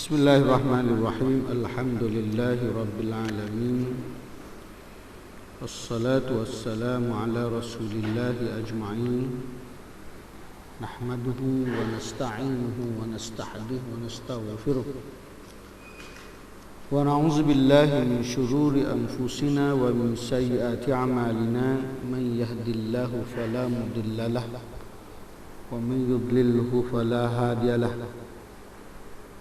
Bismillahirrahmanirrahim. Alhamdulillahi rabbil alamin. Wassalatu wassalamu ala rasulillahi ajma'in. Nahmaduhu wa nasta'inuhu wa nasta'dihu wa nastaghfiruh. Wa na'udzu billahi min shururi anfusina wa min sayyiati a'malina. Man yahdihillahu fala mudilla lahu wa man yudlilhu fala hadiya lahu.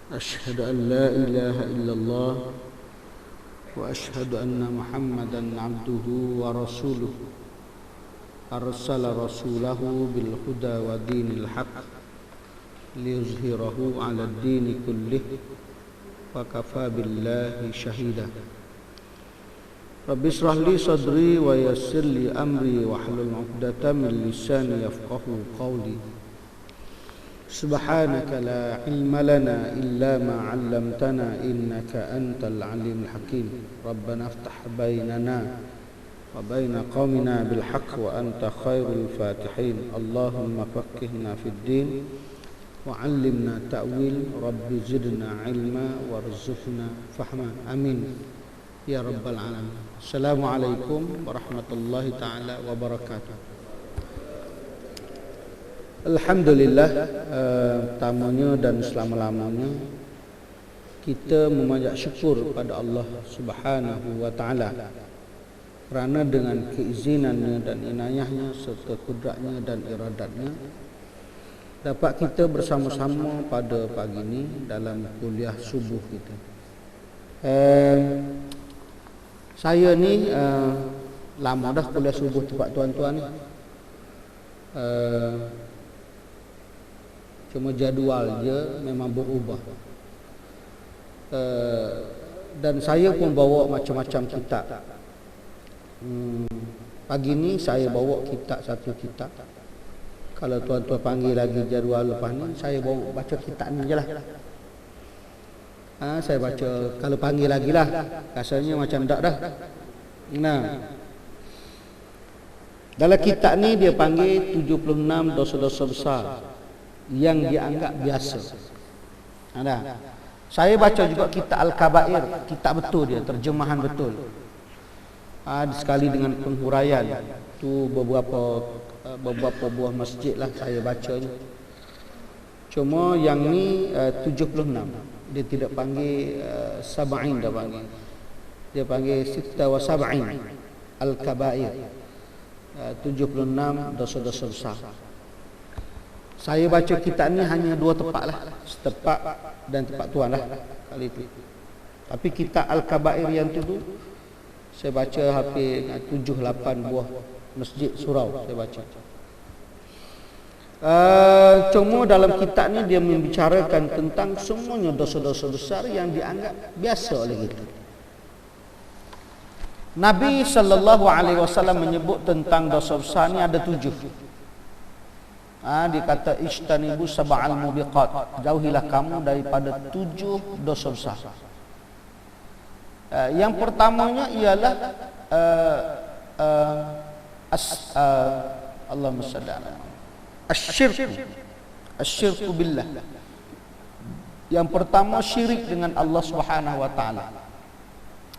أشهد أن لا إله إلا الله وأشهد أن محمدا عبده ورسوله أرسل رسوله بالهدى ودين الحق ليظهره على الدين كله وكفى بالله شهيدا رب اشرح لي صدري ويسر لي أمري واحلل عقدة من لساني يفقهوا قولي سبحانك لا علم لنا إلا ما علمتنا إنك أنت العليم الحكيم ربنا افتح بيننا وبين قومنا بالحق وأنت خير الفاتحين اللهم فقهنا في الدين وعلمنا تأويل رب زدنا علما وارزقنا فهما آمين يا رب العالمين. السلام عليكم ورحمة الله تعالى وبركاته. Alhamdulillah, tamunya dan selama-lamanya kita memanjat syukur pada Allah Subhanahu wa taala kerana dengan keizinannya dan inayahnya serta kudratnya dan iradatnya dapat kita bersama-sama pada pagi ini dalam kuliah subuh kita. Saya ni lama dah kuliah subuh tempat tuan-tuan ni. Cuma jadual je memang berubah. Dan saya pun bawa macam-macam kitab. Pagi ni saya bawa kitab, satu kitab. Kalau tuan-tuan panggil lagi jadual lepas ni, saya bawa baca kitab ni je lah. Saya baca, kalau panggil lagi lah. Rasanya macam tak dah. Nah, dalam kitab ni dia panggil 76 dosa-dosa besar yang dianggap biasa. Ada. Saya baca juga kitab Al-Kabair, kitab betul dia, terjemahan betul. Sekali dengan penghuraian. Tu beberapa buah masjid lah saya bacanya. Cuma yang ni 76. Dia tidak panggil sab'in dah panggil. Dia panggil sitta wa sab'in Al-Kabair. 76 dosa-dosa besar. Saya baca kitab ni hanya dua tempat lah, setempat dan tempat tuan lah kali itu. Tapi kitab Al-Kabair yang tu saya baca hampir 7-8 buah masjid surau saya baca. Cuma dalam kitab ni dia membicarakan tentang semuanya dosa-dosa besar yang dianggap biasa oleh kita. Nabi SAW menyebut tentang dosa besar ni ada 7. Dia kata ijtanibu sab'al mubiqat, jauhilah kamu daripada 7 dosa besar. Yang pertamanya ialah Allahumma shalli ala asyirku billah. Yang pertama syirik dengan Allah Subhanahu wa taala.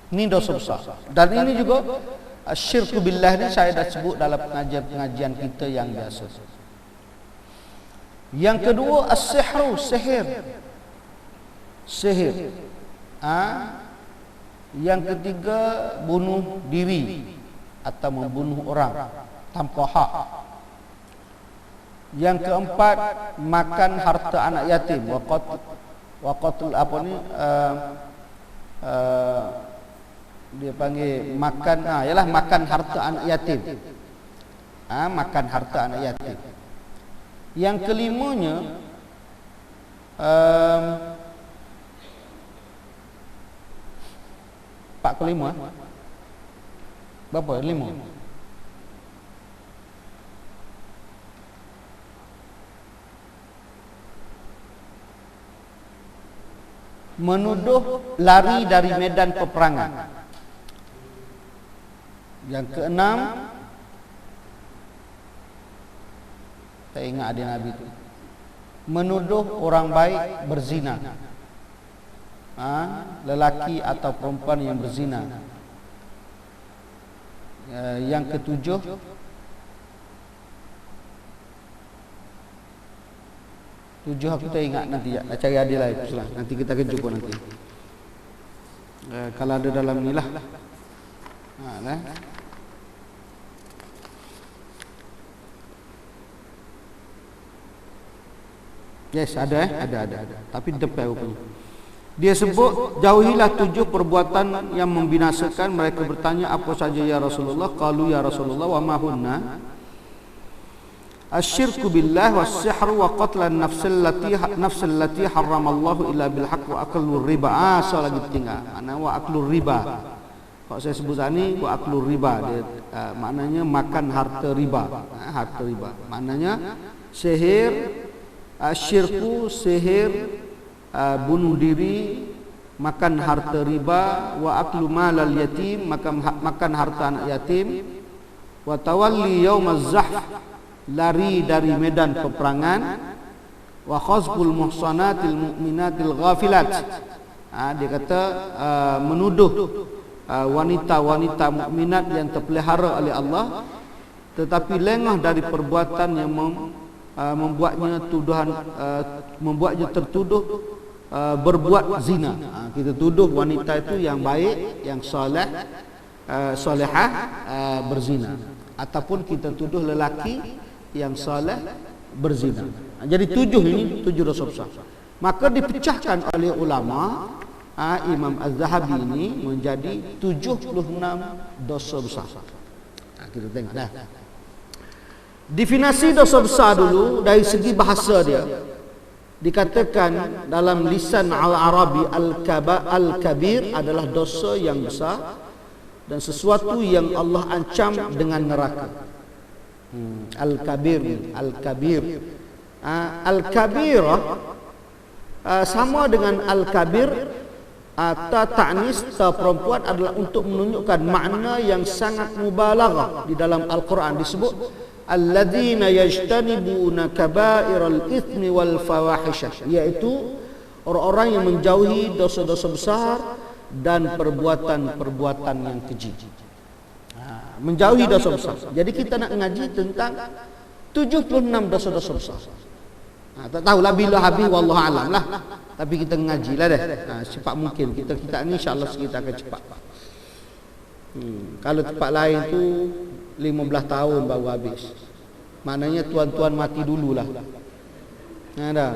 Ini dosa besar. Dan ini juga asyirku billah ni saya dah sebut dalam pengajian-pengajian kita yang biasa. Yang kedua as-sihru, sihir. Yang ketiga bunuh diri atau membunuh orang tanpa hak. Yang keempat makan harta anak yatim, waqatul apa ni dia panggil makan ialah makan harta anak yatim. Makan harta anak yatim. Yang kelimanya Pak kelima berapa? 5. Menuduh lari dari medan peperangan. Yang keenam, saya ingat ada Nabi itu, menuduh orang baik berzina. lelaki atau perempuan yang berzina. Yang ketujuh, aku tak ingat nanti ya. Nak cari adil lah. Nanti kita akan jumpa nanti. Kalau ada dalam ni lah. Yes, ada. Tapi depan rupanya. Dia sebut, jauhilah 7 perbuatan yang membinasakan. Mereka bertanya, apa saja ya Rasulullah? Qalu ya Rasulullah, wa ma hunna? Asyirku billah wa sihru wa qatlan nafsil lati haramallahu illa bil haqq wa aklur riba. So lagi tinggal. Makna wa aklur riba. Kalau saya sebut tadi, wa aklur riba. Dia, maknanya makan harta riba. Harta riba. Maknanya sihir, syirku, sihir, bunuh diri, makan harta riba, wa aklu malal yatim, makan harta anak yatim, wa tawalli yaumaz zahf, lari dari medan peperangan, wa khazbul muhsanatil mu'minatil ghafilat. Dia kata menuduh wanita-wanita mukminat yang terpelihara oleh Allah tetapi lengah dari perbuatan yang membuatnya tertuduh berbuat zina. Kita tuduh wanita itu yang baik, yang solehah berzina, ataupun kita tuduh lelaki yang soleh berzina. Jadi 7 ini 7 dosa besar. Maka dipecahkan oleh ulama, Imam Az-Zahabi ini menjadi 76 dosa besar. Kita tengok dah. Definisi dosa besar dulu dari segi bahasa dia. Dikatakan dalam lisan al-Arabi al-kabir adalah dosa yang besar dan sesuatu yang Allah ancam dengan neraka. Al-kabir, al-kabirah sama dengan al-kabir atau ta'nis atau perempuan adalah untuk menunjukkan makna yang sangat mubalaghah. Di dalam Al-Quran disebut alladzina yajtanibuna kaba'iral itsmi wal fawahisha, yaitu orang-orang yang menjauhi dosa-dosa besar dan perbuatan-perbuatan yang keji. Menjauhi dosa besar. Jadi kita nak ngaji tentang 76 dosa-dosa besar. Tak tahulah bila habis, wallahu alam lah. Tapi kita ngajilah dah. Cepat mungkin kita ni insya-Allah kita akan cepat. Kalau tempat lain tu 15 tahun baru habis. Maknanya tuan-tuan mati dululah. Dah.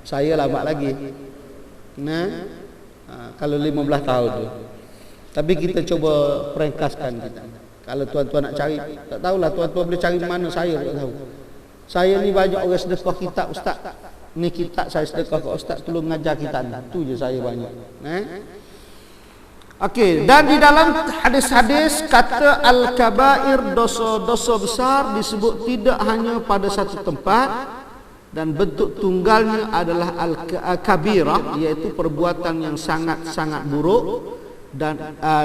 Saya lambat lagi. Kalau 15 tahun tu. Tapi kita cuba peringkaskan kita. Kalau tuan-tuan nak cari, tak tahulah tuan-tuan boleh cari mana, saya tak tahu. Saya ni banyak orang sedekah kitab, ustaz. Ni kitab saya sedekah ke ustaz, tolong mengajar kita ni. Tu je saya banyak. Okey, dan di dalam hadis-hadis kata al-kabair, dosa-dosa besar disebut tidak hanya pada satu tempat dan bentuk tunggalnya adalah al-kabirah, iaitu perbuatan yang sangat-sangat buruk dan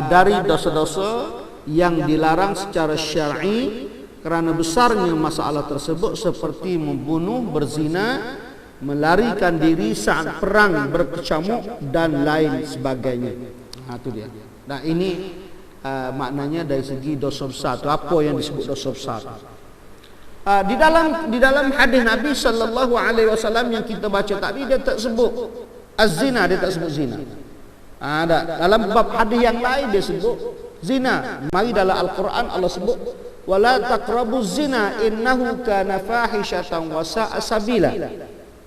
dari dosa-dosa yang dilarang secara syar'i kerana besarnya masalah tersebut, seperti membunuh, berzina, melarikan diri saat perang berkecamuk dan lain sebagainya. Itu dia. Nah, ini maknanya dari segi dosa besar. Itu apa yang disebut dosa besar. Di dalam hadis Nabi sallallahu alaihi wasallam yang kita baca tadi, dia tak sebut az-zina, dia tak sebut zina. Dalam bab hadis yang lain dia sebut zina. Mari dalam Al-Quran Allah sebut wala taqrabuz zina innahu kana fahishatan wa sa'a sabila.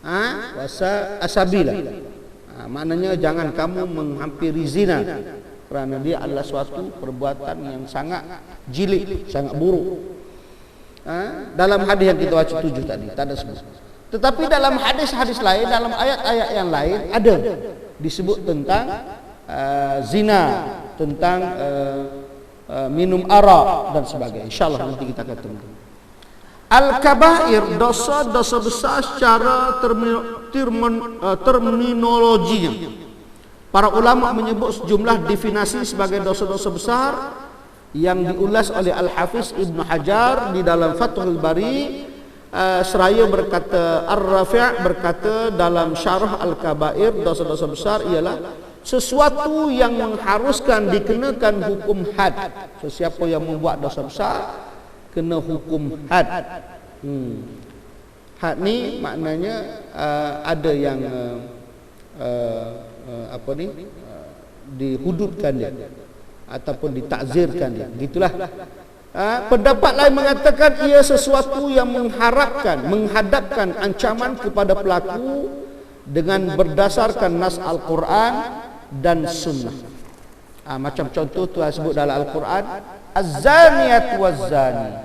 Wa sa'a sabila. Maknanya jangan kamu menghampiri zina kerana dia adalah suatu perbuatan yang sangat jilid, sangat buruk. Dalam hadis yang kita baca 7 tadi tak ada sebut. Tetapi dalam hadis-hadis lain, dalam ayat-ayat yang lain ada disebut tentang zina, tentang minum arak dan sebagainya. InsyaAllah nanti kita akan tengok. Al-kabair, dosa-dosa besar secara terminologinya. Para ulama menyebut sejumlah definisi sebagai dosa-dosa besar yang diulas oleh Al-Hafiz Ibn Hajar di dalam Fathul Bari. Seraya berkata, Ar-Rafi' berkata dalam syarah Al-Kabair, dosa-dosa besar ialah sesuatu yang mengharuskan dikenakan hukum had. Sesiapa yang membuat dosa besar kena hukum had. Had ni maknanya ada yang dihududkan dia ataupun ditakzirkan dia. Gitulah. Pendapat lain mengatakan ia sesuatu yang menghadapkan ancaman kepada pelaku dengan berdasarkan nas Al-Quran dan Sunnah. Macam contoh Tuhan sebut dalam Al-Quran, Az-zaniyatu waz-zani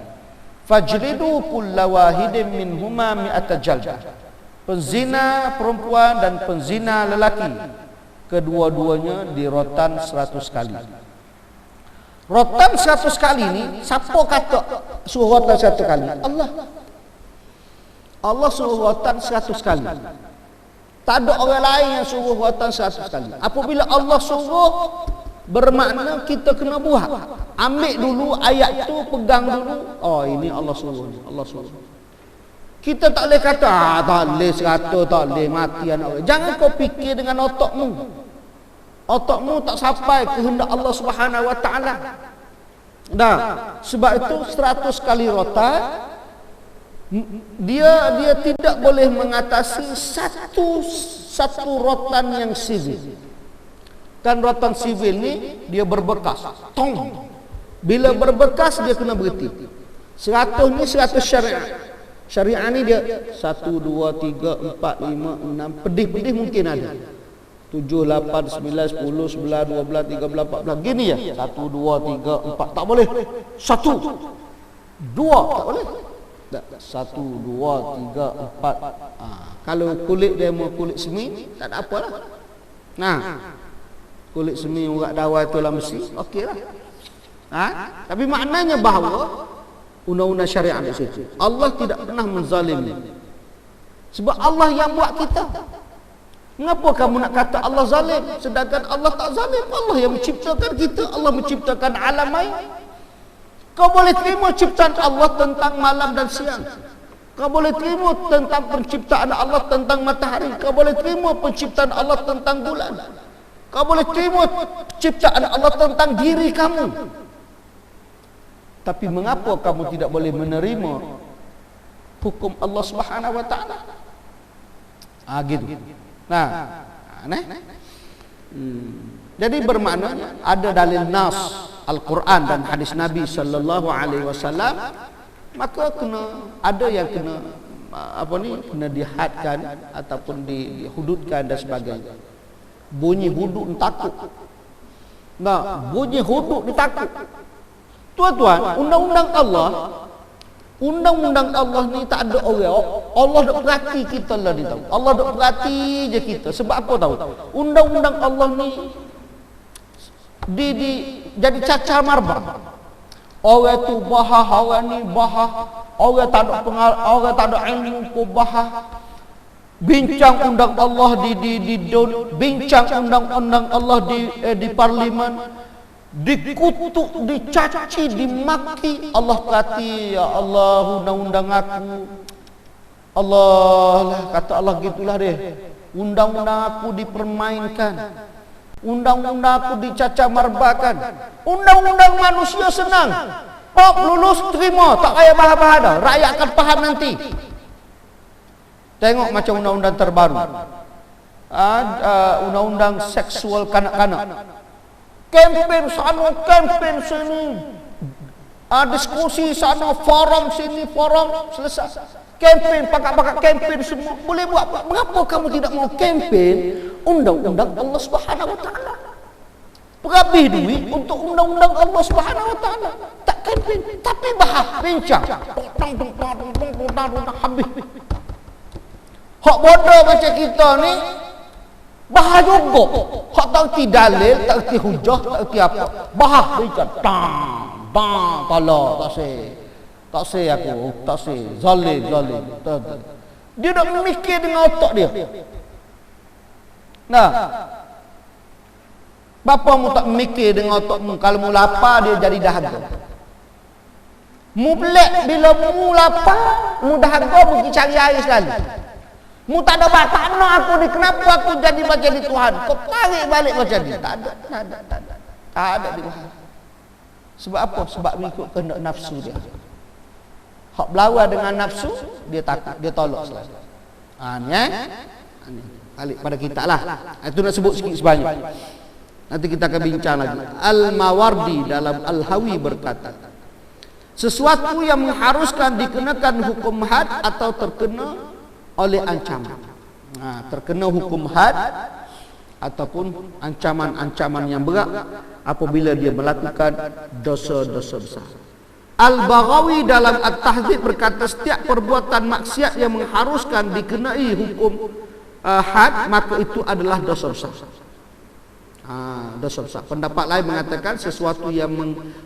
fajlidu kulla wahidin minhuma mi'ata jaldah. Penzina perempuan dan penzina lelaki, kedua-duanya dirotan 100 kali. Rotan 100 kali ni, siapa kata suruh rotan 100 kali? Allah suruh rotan 100 kali. Tak ada orang lain yang suruh rotan 100 kali. Apabila Allah suruh, bermakna kita kena buat. Ambil dulu ayat tu, pegang dulu. Oh, ini Allah suruh. Allah suruh. Kita tak boleh kata, tak boleh 100, tak boleh mati anak orang. Jangan kau fikir dengan otakmu. Otakmu tak sampai kehendak Allah Subhanahu Wa Taala. Dah, sebab itu 100 kali rotan, dia tidak boleh mengatasi satu rotan yang sivil. Kan rotan sivil ni dia berbekas. Tong. Bila berbekas dia kena berhenti. 100 ni 100 syariat. Syariat ni dia 1 2 3 4 5 6 pedih-pedih mungkin ada. 7 8 9 10 11 12 13 14 gini ya. 1 2 3 4 tak boleh. 1 2 tak boleh. 1 2 3 4. Kalau kulit dia mau kulit semi tak ada apalah. Nah, kulit semi urat dawai tu lah mesti okeylah. Tapi maknanya bahawa undang-undang syariat di situ Allah tidak pernah menzalimi. Sebab Allah yang buat kita. Mengapa kamu nak kata Allah zalim sedangkan Allah tak zalim? Allah yang menciptakan kita, Allah menciptakan alam lain. Kau boleh terima ciptaan Allah tentang malam dan siang. Kau boleh terima tentang penciptaan Allah tentang matahari. Kau boleh terima penciptaan Allah tentang bulan. Kau boleh terima ciptaan Allah tentang diri kamu. Tapi mengapa kamu tidak boleh menerima hukum Allah Subhanahu Wa Taala? Gitu. Jadi bermakna ada dalil nas Al-Quran dan hadis Nabi sallallahu alaihi wasallam, maka ada yang kena kena dihadkan ataupun dihududkan dan sebagainya. Bunyi hudud takut. Bunyi hudud ditakut. Tuan-tuan, undang-undang Allah ni tak ada orang. Allah dok perhati kita lah dia tahu. Allah dok perhati je kita. Sebab apa tahu? Undang-undang Allah ni jadi cacar marbah. Orang tu bahah, orang ni bahah. Orang tak ada ilmu pun bahah. Bincang undang Allah bincang undang-undang Allah di parlimen, dikutuk, dicaci, dimaki. Allah perhati, ya Allah, undang-undang aku. Allah lah, kata Allah gitulah deh. Undang-undang aku dipermainkan. Undang-undang aku dicaca marbakan. Undang-undang manusia senang. Pop lulus terima, tak payah bahas-bahas dah. Rakyat akan faham nanti. Tengok macam undang-undang terbaru. Undang-undang seksual kanak-kanak. Kempen sana, kempen sini. Diskusi sana, forum sini, forum selesai. Kempen, pakak-pakak kempen semua boleh buat. Mengapa kamu tidak mau kempen undang-undang Allah Subhanahu Wa Taala? Berhabis duit untuk undang-undang Allah Subhanahu Wa Taala. Tak kempen, tapi bahas, bincang. Habis. Hak bodoh macam kita ni bahas juga. Hak tak erti dalil, tak erti hujah, tak erti apa. Bahas bincang. Talak, tak say aku, tak say. Zalim. Dia nak mikir dengan otak dia. Bapa mu tak mikir dengan otakmu. Kalau mu lapar, dia jadi dahaga. Mu belak bila mu lapar, mu dahaga pergi cari air sekali. Mu tak ada batano aku ni, kenapa aku jadi macam ni Tuhan? Kau tarik balik macam ni. Tak ada di Tuhan. Sebab apa? Sebab mengikut kehendak nafsu dia. Hak berlawan dengan nafsu, dia takut, dia tolak selalu. Ni balik pada kita lah. Itu nak sebut sikit sebanyak. Nanti kita akan bincang lagi. Al-Mawardi dalam Al-Hawi berkata, sesuatu yang mengharuskan dikenakan hukum had atau terkena oleh ancaman. Terkena hukum had ataupun ancaman-ancaman yang berat apabila dia melakukan dosa-dosa besar. Al-Baghawi dalam At-Tahdzib berkata, setiap perbuatan maksiat yang mengharuskan dikenai hukum had, maka itu adalah dosa besar. Dosa besar. Pendapat lain mengatakan sesuatu yang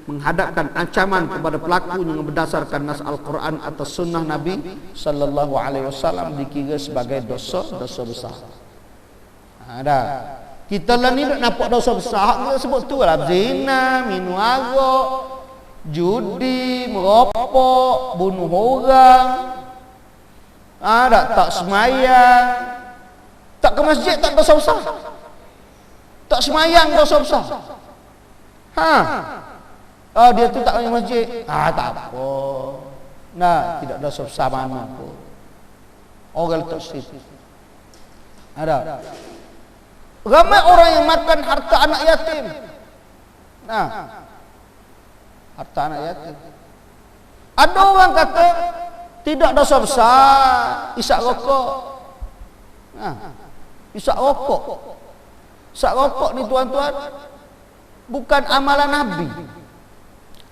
menghadapkan ancaman kepada pelaku dengan berdasarkan nas Al-Quran atau sunnah Nabi sallallahu alaihi wasallam dikira sebagai dosa besar. Kita lah ni nak nampak dosa besar, kita sebut tu lah zina, minum arak, judi, merokok, bunuh orang, tak semayang, tak ke masjid, tak dosa besar. Tak semayang, dosa besar. Dia tu tak pergi masjid, tak apa. Tidak dosa besar mana pun. Orang letak situ. Ada. Ramai orang yang makan harta anak yatim. Harta anak yatim. Ada orang kata tidak dosa besar isap rokok. Isap rokok. Isap rokok ni tuan-tuan bukan amalan Nabi.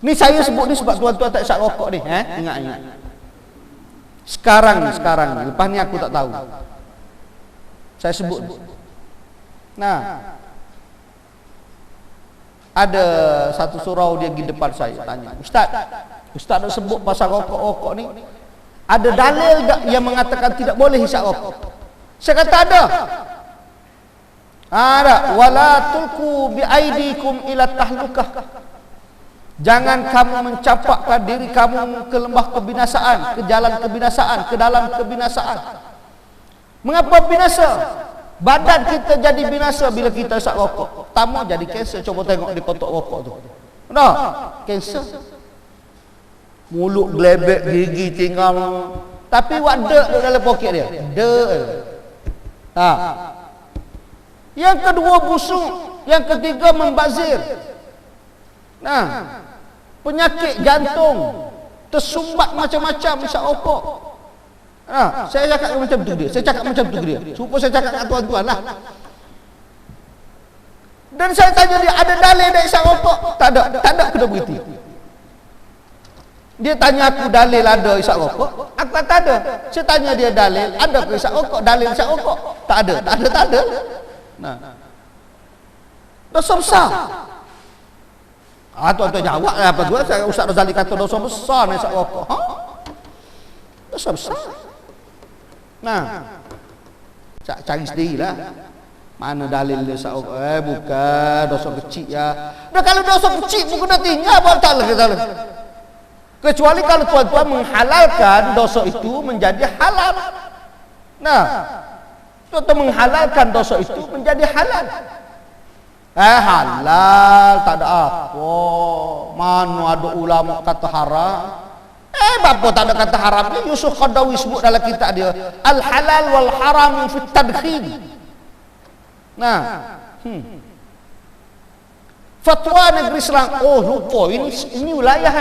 Ni saya sebut ni sebab tuan-tuan tak isap rokok ni, ingat. Sekarang ni, lepas ni aku tak tahu. Saya sebut. Ada satu surau dia pergi depan saya tanya, Ustaz nak sebut pasal rokok-rokok ni, ada dalil tak yang mengatakan tidak boleh hisap rokok? Saya kata ada. Wala tulku biaidikum ila tahlukah. Jangan kamu mencampakkan diri kamu ke lembah kebinasaan, ke jalan kebinasaan, ke dalam kebinasaan. Mengapa binasa? Badan kita jadi binasa bila kita isap rokok. Tamu jadi kanser. Coba tengok di kotak rokok tu. Kanser. Mulut gelebek, gigi tinggal. Tapi wadah dalam poket dia. Yang kedua busuk, yang ketiga membazir. Penyakit jantung, tersumbat macam-macam isap rokok. Saya cakap macam tu dia. Supaya saya cakap kat tuan-tuan lah. Dan saya tanya dia, ada dalil tak isap rokok? Tak ada kena berhenti. Dia tanya aku dalil ada isap rokok, aku tak ada. Saya tanya dia dalil, ada ke isap rokok? Dalil isap rokok? Tak ada. Dosa besar. Tuan-tuan jawab lah apa tu? Ustaz Razali kata dosa besar ni isap rokok. Dosa besar. Cari sendirilah. Mana dalil dia isap rokok? Bukan dosa kecil ya. Kalau dosa kecil pun kena tinggal apa tak lah. Kecuali kalau tuan-tuan menghalalkan dosa itu menjadi halal. Tuan-tuan menghalalkan dosa itu menjadi halal. Halal tak ada apa. Mana ada ulama kata haram? Bapa tak ada kata haram ni. Yusuf Qaradawi sebut dalam kitab dia, al-halal wal haram fi tadkhil. Fatwa negeri Serang. Lupa ini wilayah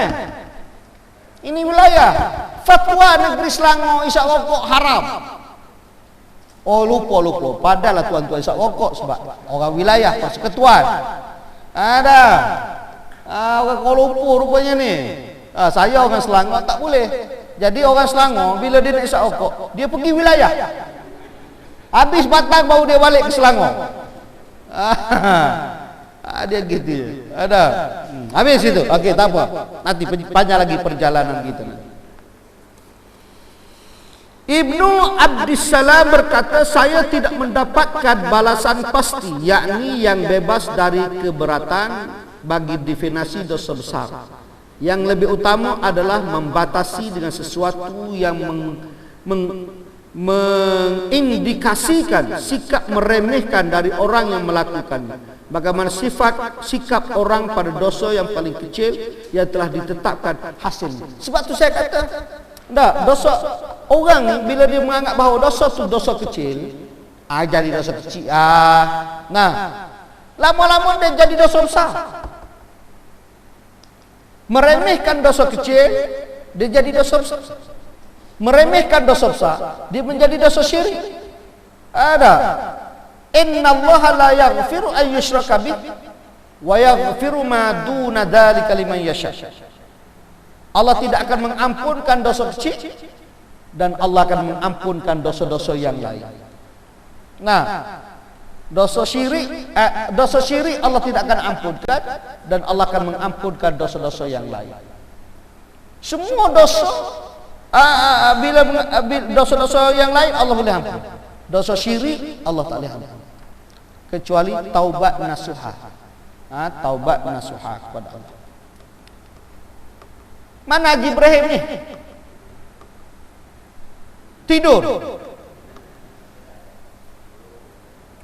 Ini wilayah. Fatwa negeri Selangor isap rokok haram. Lupa. Padahal tuan-tuan isap rokok sebab orang wilayah persekutuan. Ada. Orang Kuala Lumpur rupanya ni. Saya orang Selangor tak boleh. Jadi orang Selangor bila dia nak isap rokok, dia pergi wilayah. Habis batang baru dia balik ke Selangor. Dia gitu. Ada. Habis itu. Okey, tak apa. Nanti panjang lagi perjalanan kita. Ibnu Abdissalam berkata, saya tidak mendapatkan balasan pasti, yakni yang bebas dari keberatan bagi definisi dosa besar. Yang lebih utama adalah membatasi dengan sesuatu yang mengindikasikan sikap meremehkan dari orang yang melakukannya. Bagaimana sikap orang pada dosa yang paling kecil yang telah ditetapkan hasilnya. Sebab tu saya kata, dosa orang ni bila dia menganggap bahawa dosa tu dosa kecil, jadi dosa kecil. Nah, lama-lama dia jadi dosa besar. Meremehkan dosa kecil, dia jadi dosa besar. Meremehkan dosa besar, dia menjadi dosa syirik. Ada. Innallaha la yaghfiru an yushraka bih wa yaghfiru ma duna dzalika liman yasha. Allah tidak akan mengampunkan dosa kecil dan Allah akan mengampunkan dosa-dosa yang lain. Nah, dosa syirik Allah tidak akan ampunkan dan Allah akan mengampunkan dosa-dosa yang lain. Semua dosa bila dosa-dosa yang lain Allah boleh ampun. Dosa syirik Allah tak boleh ampun. Kecuali taubat nasuha. Taubat nasuha kepada Allah. Mana Haji Ibrahim ni? Tidur.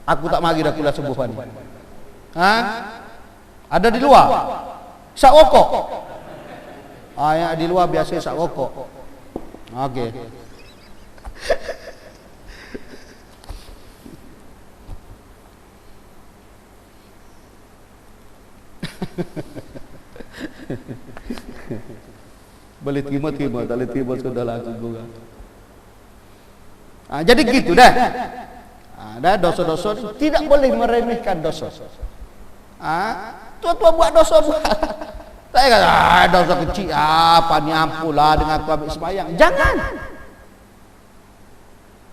Aku tak mari dah kula subuhan ni. Ada di luar. Sak rokok. Yang di luar biasa sak rokok. Okey. Boleh terima, tak boleh terima sudahlah aku gurau. Jadi gitu dah. Dah dosa-dosa tidak boleh meremehkan dosa. Tua-tua buat dosa buat. Saya kata, dosa kecil apa ni, ampunlah dengan aku ambil sembahyang. Jangan.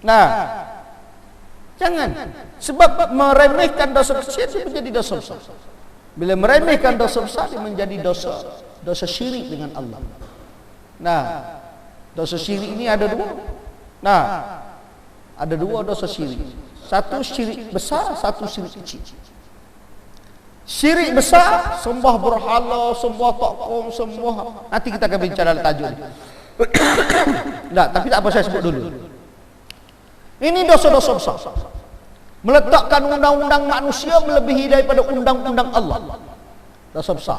Nah, jangan. Sebab meremehkan dosa kecil itu menjadi dosa besar. Bila meremehkan dosa besar dia menjadi dosa syirik dengan Allah. Nah, dosa syirik ini ada dua. Nah, ada dua dosa syirik. Satu syirik besar, satu syirik kecil. Syirik besar, sembah berhala, sembah tokong, sembah. Nanti kita akan bincang dalam tajuk. Tapi tak apa, saya sebut dulu. Ini dosa-dosa besar. Meletakkan undang-undang manusia melebihi daripada undang-undang Allah. Dosa besar.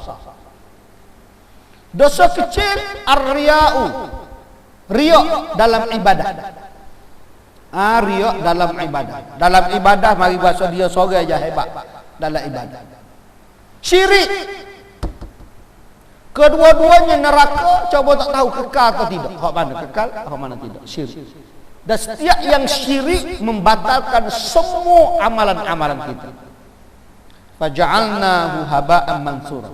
Dosa kecil, ar-riya'u. Riya' dalam ibadah. Riya' dalam ibadah. Dalam ibadah mari bahasa dia seorang aja hebat dalam ibadah. Syirik. Kedua-duanya neraka, coba tak tahu kekal atau tidak. Hak mana kekal, hak mana tidak. Syirik. Dan setiap yang syirik membatalkan semua amalan-amalan kita. Faja'alnahu haba'an mansura.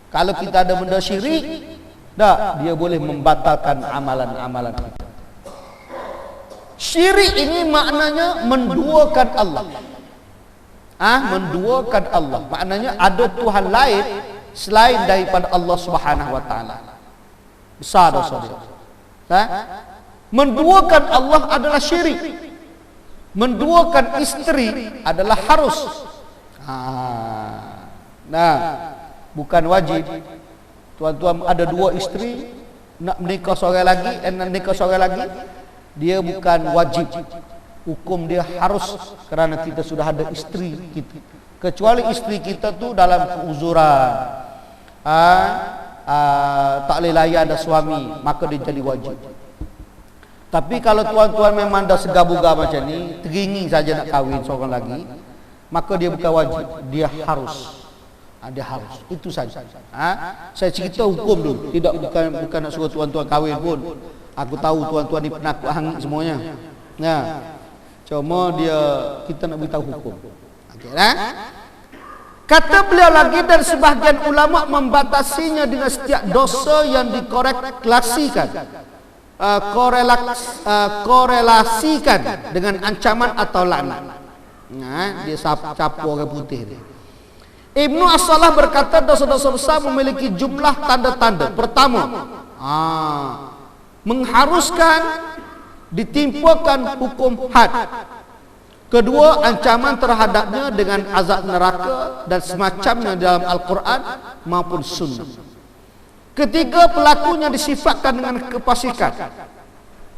Kalau kita ada benda syirik, dia boleh membatalkan amalan-amalan kita. Syirik ini maknanya menduakan Allah. Menduakan Allah. Maknanya ada Tuhan lain selain daripada Allah Subhanahu wa taala. Besar dosa dia. Menduakan Allah adalah syirik. Menduakan isteri adalah harus. Bukan wajib. Tuan-tuan ada dua isteri, nak menikah seorang lagi, nak nikah seorang lagi, dia bukan wajib. Hukum dia harus kerana kita sudah ada isteri kita. Kecuali isteri kita tu dalam keuzuran, tak boleh layan ada suami, maka dia jadi wajib. Tapi kalau tuan-tuan memang dah segar-bugar macam ni, teringin saja nak kahwin seorang lagi, maka dia bukan wajib, dia harus. Dia harus. Itu saja. Saya cerita hukum dulu. Bukan nak suruh tuan-tuan kahwin pun. Aku tahu tuan-tuan ni penakut hangit semuanya. Cuma kita nak beritahu hukum. Kata beliau lagi, dan sebahagian ulama membatasinya dengan setiap dosa yang korelasikan dengan ancaman atau laknat. Dia capu orang putih dia. Ibnu As-Salah berkata dosa-dosa besar memiliki jumlah tanda-tanda. Pertama, mengharuskan ditimpakan hukum had. Kedua, ancaman terhadapnya dengan azab neraka dan semacamnya dalam Al-Quran maupun Sunnah. Ketiga, pelakunya disifatkan dengan kefasikan.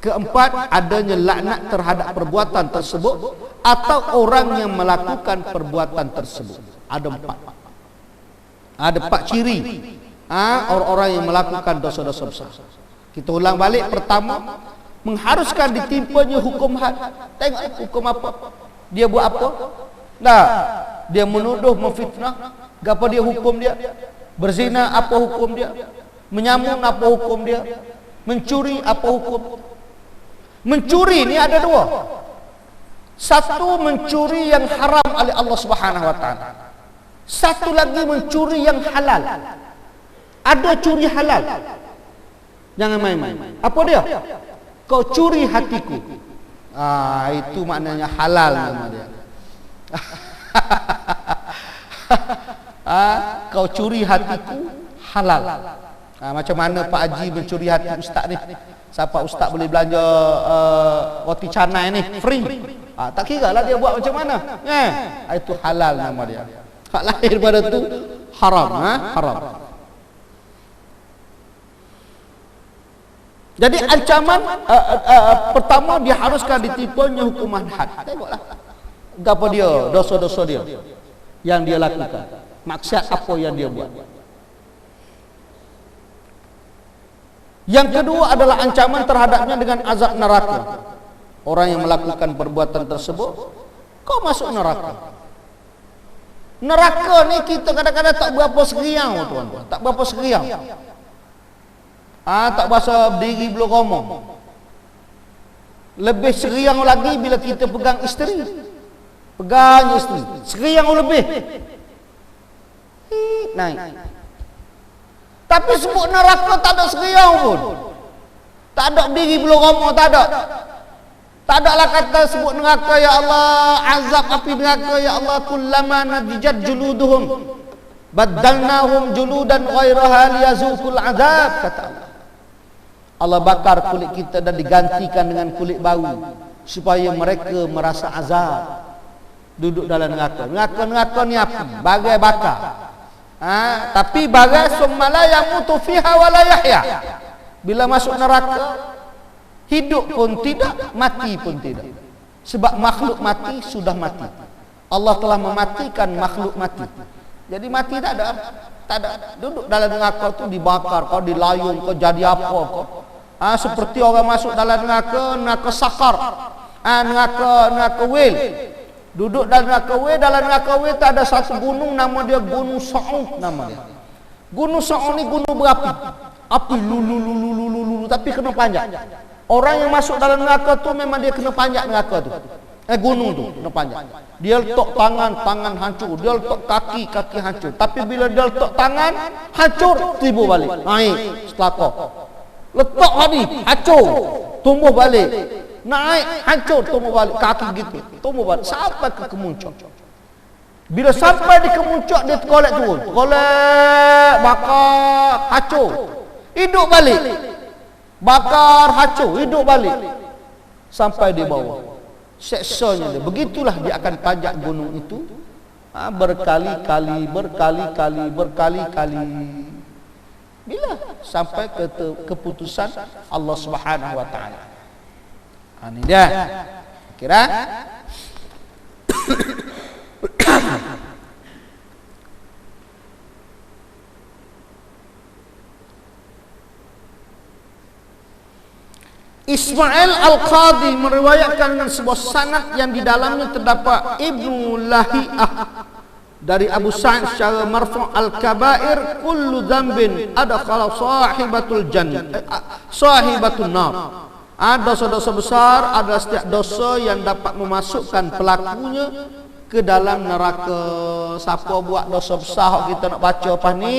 Keempat, adanya laknat terhadap perbuatan tersebut atau orang yang melakukan perbuatan tersebut. Ada empat. Ada empat ciri orang-orang yang melakukan dosa-dosa besar. Kita ulang balik. Pertama, mengharuskan ditimpanya hukum had. Tengok hukum apa? Dia buat apa? Nah, dia menuduh, memfitnah. Apa dia hukum dia? Berzina, apa hukum dia? Menyamun, apa hukum dia? Mencuri, apa hukum? Mencuri ni ada dua. Satu, mencuri yang haram oleh Allah Subhanahu wa taala. Satu lagi, mencuri yang halal. Ada curi halal. Jangan main-main. Apa dia? Kau curi hatiku. Itu maknanya halal nama dia. Kau curi hatiku halal. Macam mana Pak Haji mencuri hati ustaz ni? Siapa ustaz boleh belanja roti canai ni free? Tak kira lah dia buat macam mana. Itu halal nama dia. Hak lahir pada tu haram. Haram. Jadi ancaman pertama, diharuskan ditimpanya hukuman had. Tengoklah apa dia, dosa-dosa dia yang dia lakukan, maksiat apa yang dia buat. Yang kedua adalah ancaman terhadapnya dengan azab neraka. Orang yang melakukan perbuatan tersebut, kau masuk neraka. Neraka ni kita kadang-kadang tak berapa seriau, tuan-tuan. Tak berapa seriau. Tak bahasa berdiri belum ngomong. Lebih seriang lagi bila kita pegang isteri. Pegang isteri, seriang lebih. Naik. Tapi sebut neraka tak ada seriang pun. Tak ada berdiri belum ngomong, tak ada. Tak ada lah kata sebut neraka, ya Allah, azab api neraka, ya Allah, kullama nadijat juluduhum baddalnahum juludan ghairaha liyazuqul azab, kata Allah. Allah bakar kulit kita dan digantikan dengan kulit baru supaya mereka merasa azab duduk dalam neraka. Neraka ni api, bagai bakar. Tapi bagai summa la yamutu fiha wa la yahya. Bila masuk neraka, hidup pun tidak, mati pun tidak. Sebab makhluk mati sudah mati. Allah telah mematikan makhluk mati. Jadi mati tak ada. Tak ada. Duduk dalam neraka tu dibakar, kau dilayung, kau jadi apa kau. Seperti orang masuk dalam neraka sakar. Neraka wel. Duduk dalam neraka wel, tak ada satu gunung, nama dia Gunung Sa'ud nama dia. Gunung Sa'ud ni gunung berapi. Api lulu, tapi kena panjat. Orang yang masuk dalam neraka tu memang dia kena panjat neraka tu. Gunung tu kena panjat. Dia letak tangan hancur. Dia letak kaki hancur. Tapi bila dia letak tangan hancur, tiba balik. Naik setelaka. Letak tadi hancur, tumbuh balik. Naik hancur, tumbuh balik. Kaki gitu, tumbuh balik sampai ke kemuncak. Bila sampai di kemuncak, dia tergolek turun. Tergolek, bakar, hancur. Hidup balik. Bakar, hancur, hidup balik. Sampai di bawah. Seksanya dia. Begitulah dia akan panjat gunung itu. Berkali-kali. Bila sampai ke keputusan Allah Subhanahu wa taala. Ini dia. Kira Ismail Al-Qadhi meriwayatkan dengan sebuah sanad yang di dalamnya terdapat Ibnu Lahiyah dari Abu Sa'id secara marfu' al-kabair kullu dzambin adkhala sahibatul jannah sahibatun nar. Dosa-dosa besar adalah setiap dosa yang dapat memasukkan pelakunya ke dalam neraka. Siapa buat dosa besar kita nak baca apa ni?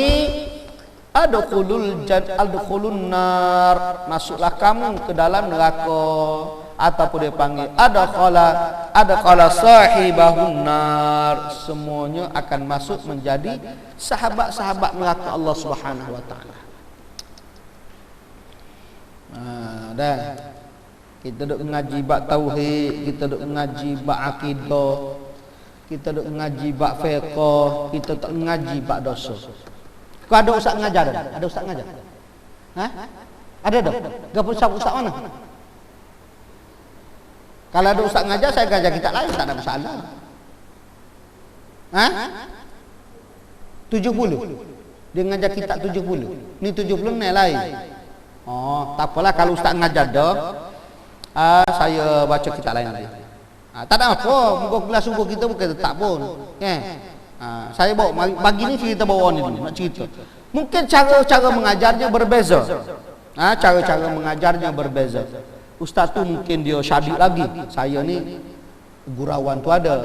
Adkhulun nar, masuklah kamu ke dalam neraka. Ataupun dia panggil adkhala sahibahun nar, semuanya akan masuk menjadi sahabat-sahabat neraka Allah Subhanahu wa taala. Dan kita duk ngaji bab tauhid, kita duk ngaji bab akidah, kita duk ngaji bab fiqh, kita tak ngaji bab dosa. Kau ada ustaz ngajar? Ada ustaz ngajar? Ada dah? Gapo ustaz mana? Kalau ada ustaz ngajar, saya ngajar kitab lain, tak ada masalah. 70. Dia ngajar kitab 70. Ni 70 ni lain. Oh, tak apalah kalau ustaz ngajar dah. Saya baca kitab lain nanti. Tak ada apa, muka kelas sungguh kita bukan tak pun. Saya bawa pagi ni kita bawa ni dulu nak cerita. Mungkin cara mengajarnya berbeza. Cara mengajarnya berbeza. Ustaz tu mungkin dia syadik lagi. Saya ni gurauan tu ada.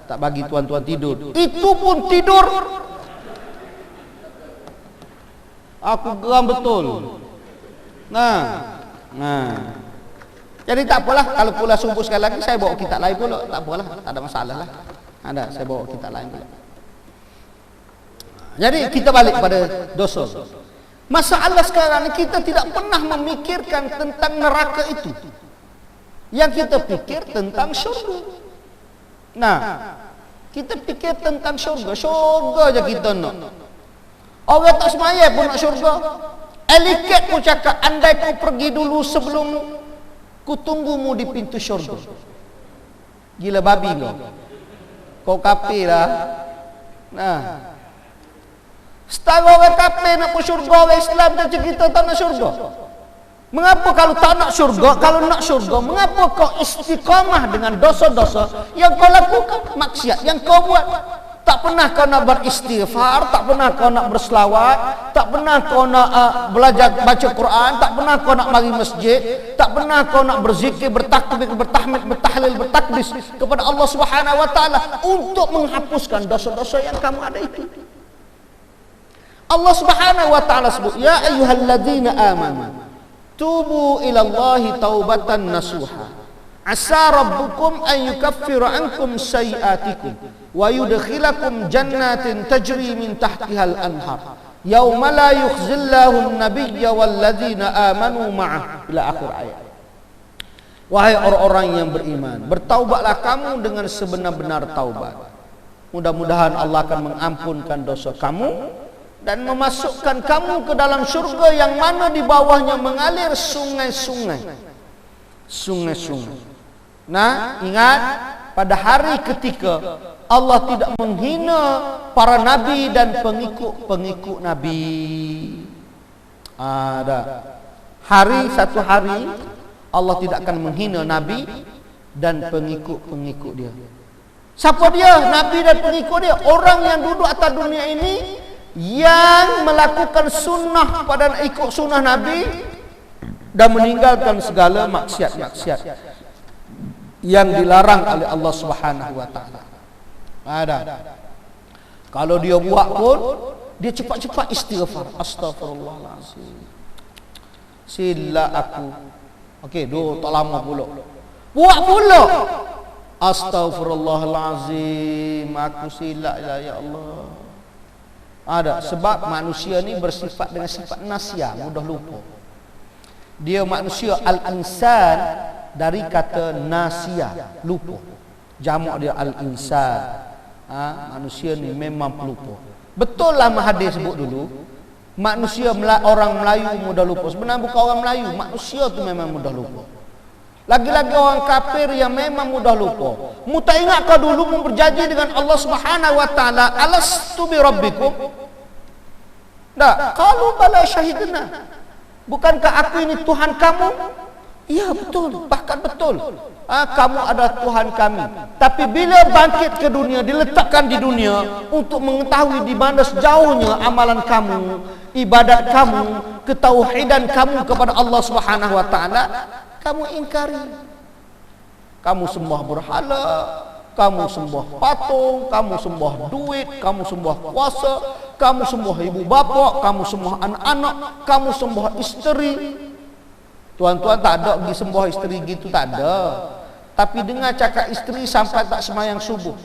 Tak bagi tuan-tuan tidur. Itu pun tidur. Aku geram betul. Jadi tak apalah kalau pula subuh sekali lagi saya bawa kitab lain pula, tak apalah, tak ada masalah lah. Saya bawa kitab lain pula. Jadi kita balik pada dosa. Masalah sekarang ni kita tidak pernah memikirkan tentang neraka itu. Yang kita pikir tentang syurga. Kita fikir tentang syurga. Syurga je kita nak. Orang tak semaya pun nak syurga. Eliket pun cakap, andai kau pergi dulu sebelum ku tunggumu di pintu syurga. Gila babi kau kafir lah. Setara orang kafir nak pergi syurga, orang Islam macam kita tak nak syurga. Mengapa kalau tak nak syurga, kalau nak syurga, mengapa kau istiqamah dengan dosa-dosa yang kau lakukan, maksiat yang kau buat? Tak pernah kau nak beristighfar, tak pernah kau nak berselawat, tak pernah kau nak belajar baca Quran, tak pernah kau nak mari masjid, tak pernah kau nak berzikir, bertakbir, bertahmid, bertahlil, bertakbis kepada Allah Subhanahu wa taala untuk menghapuskan dosa-dosa yang kamu ada itu. Allah Subhanahu wa taala sebut, ya ayyuhalladzina amanu tubu ilallahi taubatan nasuha asa rabbukum an yukaffira ankum sayiatikum wa yudkhilakum jannatin tajri min tahtihal anhar yauma la yukhzillahu an-nabiyya walladzina amanu ma'ah, ila akhir ayat. Wahai orang-orang yang beriman, bertaubatlah kamu dengan sebenar-benar taubat. Mudah-mudahan Allah akan mengampunkan dosa kamu dan memasukkan kamu ke dalam syurga yang mana di bawahnya mengalir sungai-sungai. Sungai-sungai. Ingat pada hari ketika Allah tidak menghina para nabi dan pengikut-pengikut nabi. Satu hari Allah tidak akan menghina nabi dan pengikut-pengikut dia. Siapa dia? Nabi dan pengikut dia, orang yang duduk atas dunia ini yang melakukan sunnah pada ikut sunnah Nabi dan meninggalkan segala maksiat-maksiat yang dilarang oleh Allah Subhanahu wa taala. Kalau dia buat pun dia cepat-cepat istighfar. Astagfirullahalazim. Sila aku. Okey, tak lama pula. Buat pula. Astagfirullahalazim. Aku silap lah ya Allah. Sebab manusia ni bersifat dengan sifat nasia, mudah lupa. Dia manusia al-insan dari kata nasia, lupa. Jamak dia al-insan. Manusia ni memang pelupa. Betul lah hadis sebut dulu, manusia orang Melayu mudah lupa. Sebenarnya bukan orang Melayu, manusia tu memang mudah lupa. Lagi-lagi orang kafir yang memang mudah lupa. Mu tak ingat kau dulu mu berjanji dengan Allah Subhanahu wa taala, alastu bi rabbikum? Qalu bala syahidna. Bukankah aku ini Tuhan kamu? Iya betul, bahkan betul. Kamu adalah Tuhan kami. Tapi bila bangkit ke dunia, diletakkan di dunia untuk mengetahui di mana sejauhnya amalan kamu, ibadat kamu, ketauhidan kamu kepada Allah Subhanahu wa taala, kamu ingkari. Kamu sembah berhala, kamu sembah patung, kamu sembah duit, kamu sembah kuasa, kamu sembah ibu bapa, kamu sembah anak-anak, kamu sembah isteri. Tuan-tuan tak ada pergi sembah isteri gitu, tak ada. Tapi dengar cakap isteri sampai tak semayang subuh.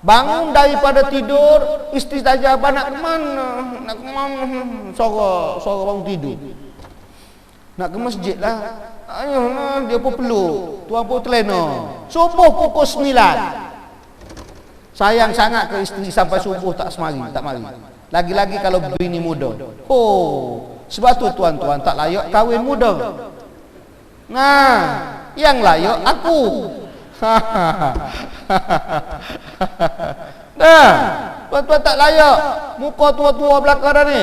Bangun daripada tidur, isteri tanya apa nak ke mana? Nak ke mana? Suara bangun tidur. Nak ke masjid lah. Ayolah, dia pun peluk. Tuan pun terlena. Subuh pukul 9. Sayang sangat ke isteri sampai subuh tak semari, tak mari. Lagi-lagi kalau bini muda. Sebab tu tuan-tuan tak layak kahwin muda. Nah, yang layak aku. Nah, tuan-tuan tak layak. Muka tua-tua belakang ni.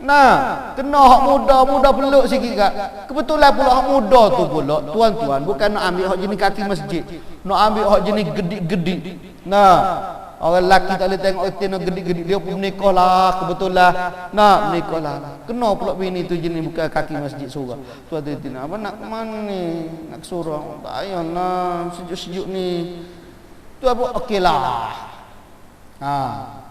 Nah, kena hak muda peluk sikit kak. Kebetulan pula hak muda tu pula, tuan-tuan, bukan nak ambil hak jenis kaki masjid, nak ambil hak jenis gedik-gedik. Nah, orang lelaki tak boleh tengok nak gedik-gedik, dia pun menikah lah, kebetulan nak menikah lah. Kena pula bini tu jenis bukan kaki masjid surah. Tuan-tuan, apa nak ke mana ni? Nak ke surah? Tak payahlah, sejuk-sejuk ni. Tu apa? Okeylah.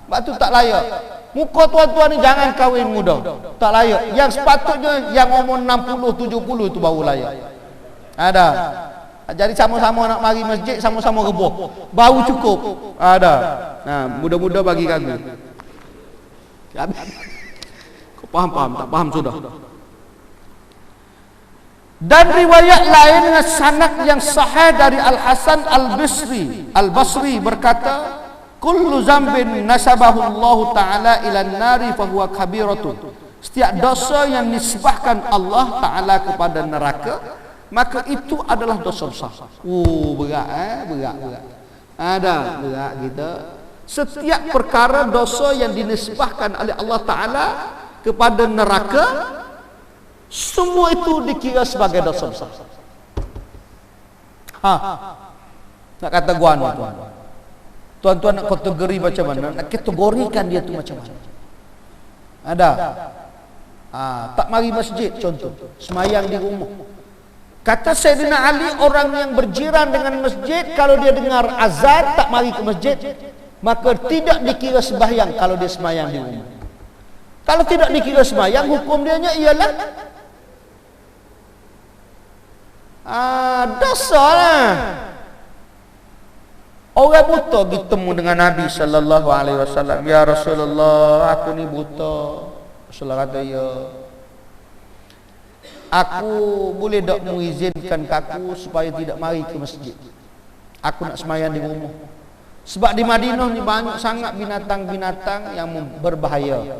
Sebab tu tak layak. Muka tuan-tuan ni jangan kahwin muda. Tak layak. Yang sepatutnya yang umur 60, 70 tu baru layak. Ada. Jadi sama-sama nak mari masjid, sama-sama rebuh. Baru cukup. Ada. Nah, muda-muda bagi kami. Kau faham? Tak faham sudah. Dan riwayat lain dengan sanad yang sahih dari Al-Hasan Al-Basri berkata, kullu zambin nasabahu Allah Ta'ala ilan nari fahuwa kabiratun. Setiap dosa yang nisbahkan Allah Ta'ala kepada neraka, maka itu adalah dosa besar. Berat. Ada berat kita. Setiap perkara dosa yang dinisbahkan oleh Allah Ta'ala kepada neraka, semua itu dikira sebagai dosa besar. Nak kata gua ni tuan. Tuan-tuan nak kategori macam mana? Nak kategorikan dia tu macam mana? Ada. Tak mari masjid contoh, semayang di rumah. Kata Sayyidina Ali, orang yang berjiran dengan masjid kalau dia dengar azan tak mari ke masjid, maka tidak dikira sembahyang kalau dia semayang di rumah. Kalau tidak dikira semayang, hukum dia ialah dosa lah. Orang buta bertemu dengan Nabi sallallahu alaihi wasallam, "Ya Rasulullah, aku ni buta." Rasulullah kata, "Ya. Aku boleh tak mengizinkan aku supaya tidak mari ke masjid? Aku nak sembahyang di rumah." Sebab di Madinah ni banyak sangat binatang-binatang yang berbahaya.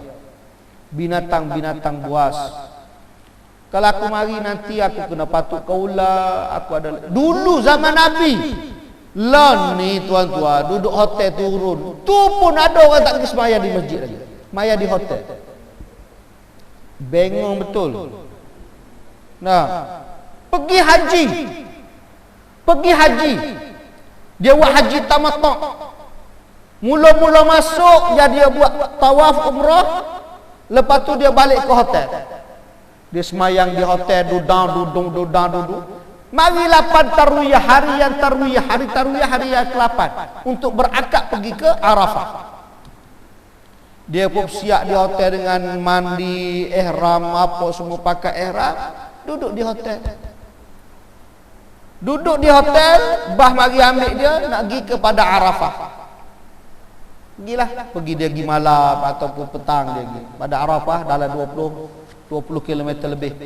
Binatang-binatang buas. Kalau aku mari nanti aku kena patuk kaulah, aku ada dulu zaman Nabi. Lah ni tuan-tuan, duduk hotel turun. Tu pun ada orang tak pergi sembahyang di masjid lagi. Sembahyang di hotel. Bengong betul. Nah, pergi haji. Dia buat haji tamattu'. Mula-mula masuk dia buat tawaf umrah, lepas tu dia balik ke hotel. Dia sembahyang di hotel, duduk. Mari 8 tarwiyah, hari tarwiyah hari yang ke-8 untuk berakad pergi ke Arafah. Dia pun siap di hotel dengan mandi, ihram, apa semua pakai ihram, duduk di hotel. Bah mari ambil dia nak pergi kepada Arafah. Pergi dia pergi malam ataupun petang dia pergi. Pada Arafah dalam 20 km lebih.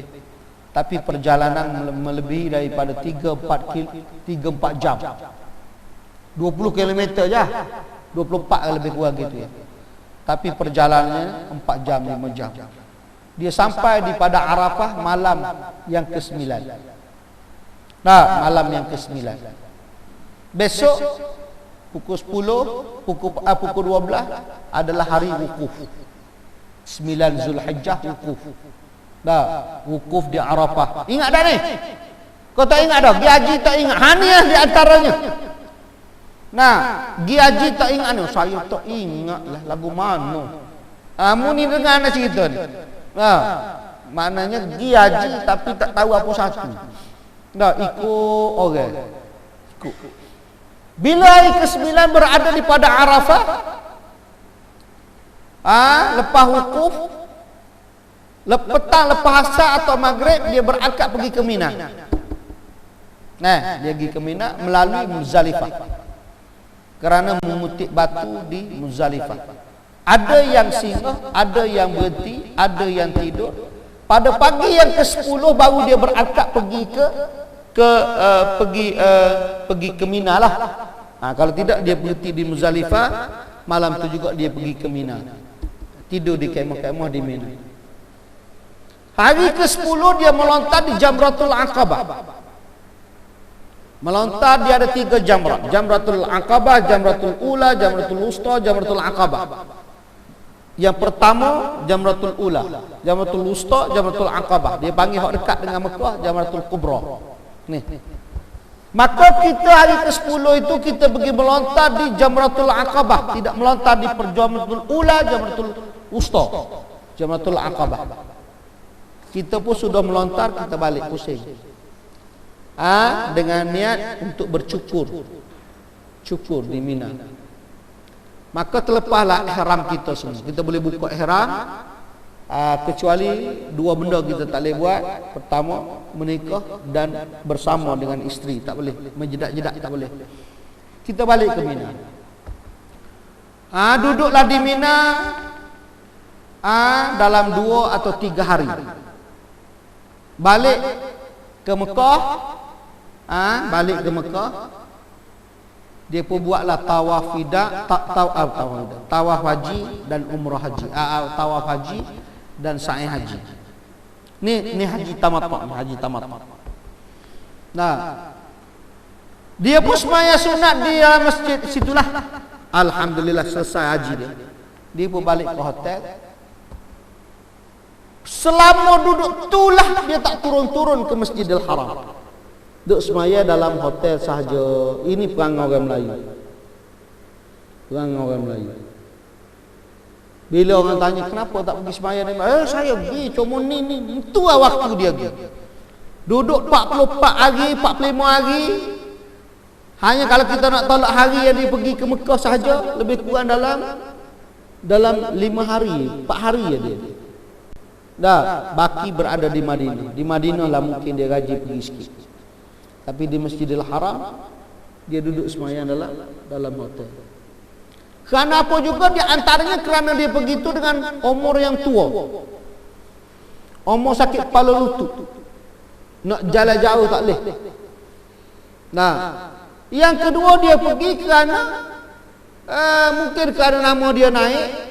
Tapi perjalanan melebihi daripada 3-4 jam. 20 km je. 24 lebih kurang gitu ya. Tapi perjalanannya 4 jam, 5 jam. Dia sampai di pada Arafah malam yang ke-9. Malam yang ke-9. Besok pukul 10, pukul 12 adalah hari wukuf. 9 Zulhijjah wukuf. Wukuf di Arafah. Ingat dah ni? Kau tak ingat dah? Gi haji tak ingat. Haniah di antaranya. Gi haji tak ingat ni. Saya tak ingat lah lagu mana. Mu ni dengar nak cerita ni. Maknanya gi haji tapi tak tahu apa satu. Ikut orang. Ikut. Bila hari ke-9 berada di pada Arafah, lepas wukuf, petang lepas asar atau maghrib dia berakad pergi ke Mina. Dia pergi ke Mina melalui Muzdalifah. Kerana memutik batu di Muzdalifah. Ada yang singgah, ada yang berhenti, ada yang tidur. Pada pagi yang ke-10 baru dia berakad pergi pergi ke Mina lah. Kalau tidak dia berhenti di Muzdalifah, malam tu juga dia pergi ke Mina. Tidur di kemah-kemah di Mina. Hari ke-10 dia melontar di Jamratul Aqabah. Melontar dia ada 3 jamrat. Jamratul Aqabah, Jamratul Ula, Jamratul Wusta, Jamratul Aqabah. Yang pertama Jamratul Ula, Jamratul Wusta, Jamratul Aqabah. Dia panggil hak dekat dengan Mekah Jamratul Kubra. Ni. Maka kita hari ke-10 itu kita pergi melontar di Jamratul Aqabah, tidak melontar di Jamratul Ula, Jamratul Wusta, Jamratul Aqabah. Kita pun sudah melontar, kita balik pusing. Dengan niat untuk bercukur. Cukur di Mina. Maka terlepaslah ihram kita semua. Kita boleh buka ihram, kecuali 2 benda kita tak boleh buat. Pertama, menikah dan bersama dengan isteri. Tak boleh. Menjedak-jedak tak boleh. Kita balik ke Mina. Duduklah di Mina dalam 2 atau 3 hari. Balik ke Mekah. Balik ke Mekah. Dia pun buatlah tawaf fida, tawaf haji dan umrah haji. Tawaf haji dan sa'i haji. Ni haji tamattu', haji tamattu'. Nah, dia pun sembahyang sunat di masjid situlah. Alhamdulillah selesai haji dia. Dia pun balik ke hotel. Selama duduk itulah dia tak turun-turun ke Masjidil Haram. Duduk semaya dalam hotel sahaja. Ini perangai orang Melayu. Perangai orang Melayu. Bila orang tanya kenapa tak pergi semaya, saya pergi cuma ni. Itulah waktu dia pergi. Duduk 44 hari, 45 hari. Hanya kalau kita nak tolak hari yang dia pergi ke Mekah sahaja, lebih kurang dalam 5 hari, 4 hari ya dia. Dah, baki berada di Madinah. Di Madinah lah mungkin dia gaji pergi sikit. Tapi di Masjidil Haram dia duduk sembahyang dalam hotel. Kenapa juga di antaranya kerana dia pergi itu dengan umur yang tua. Umur sakit kepala lutut. Nak jalan jauh tak boleh. Nah, yang kedua dia pergi kerana mungkin kerana nama dia naik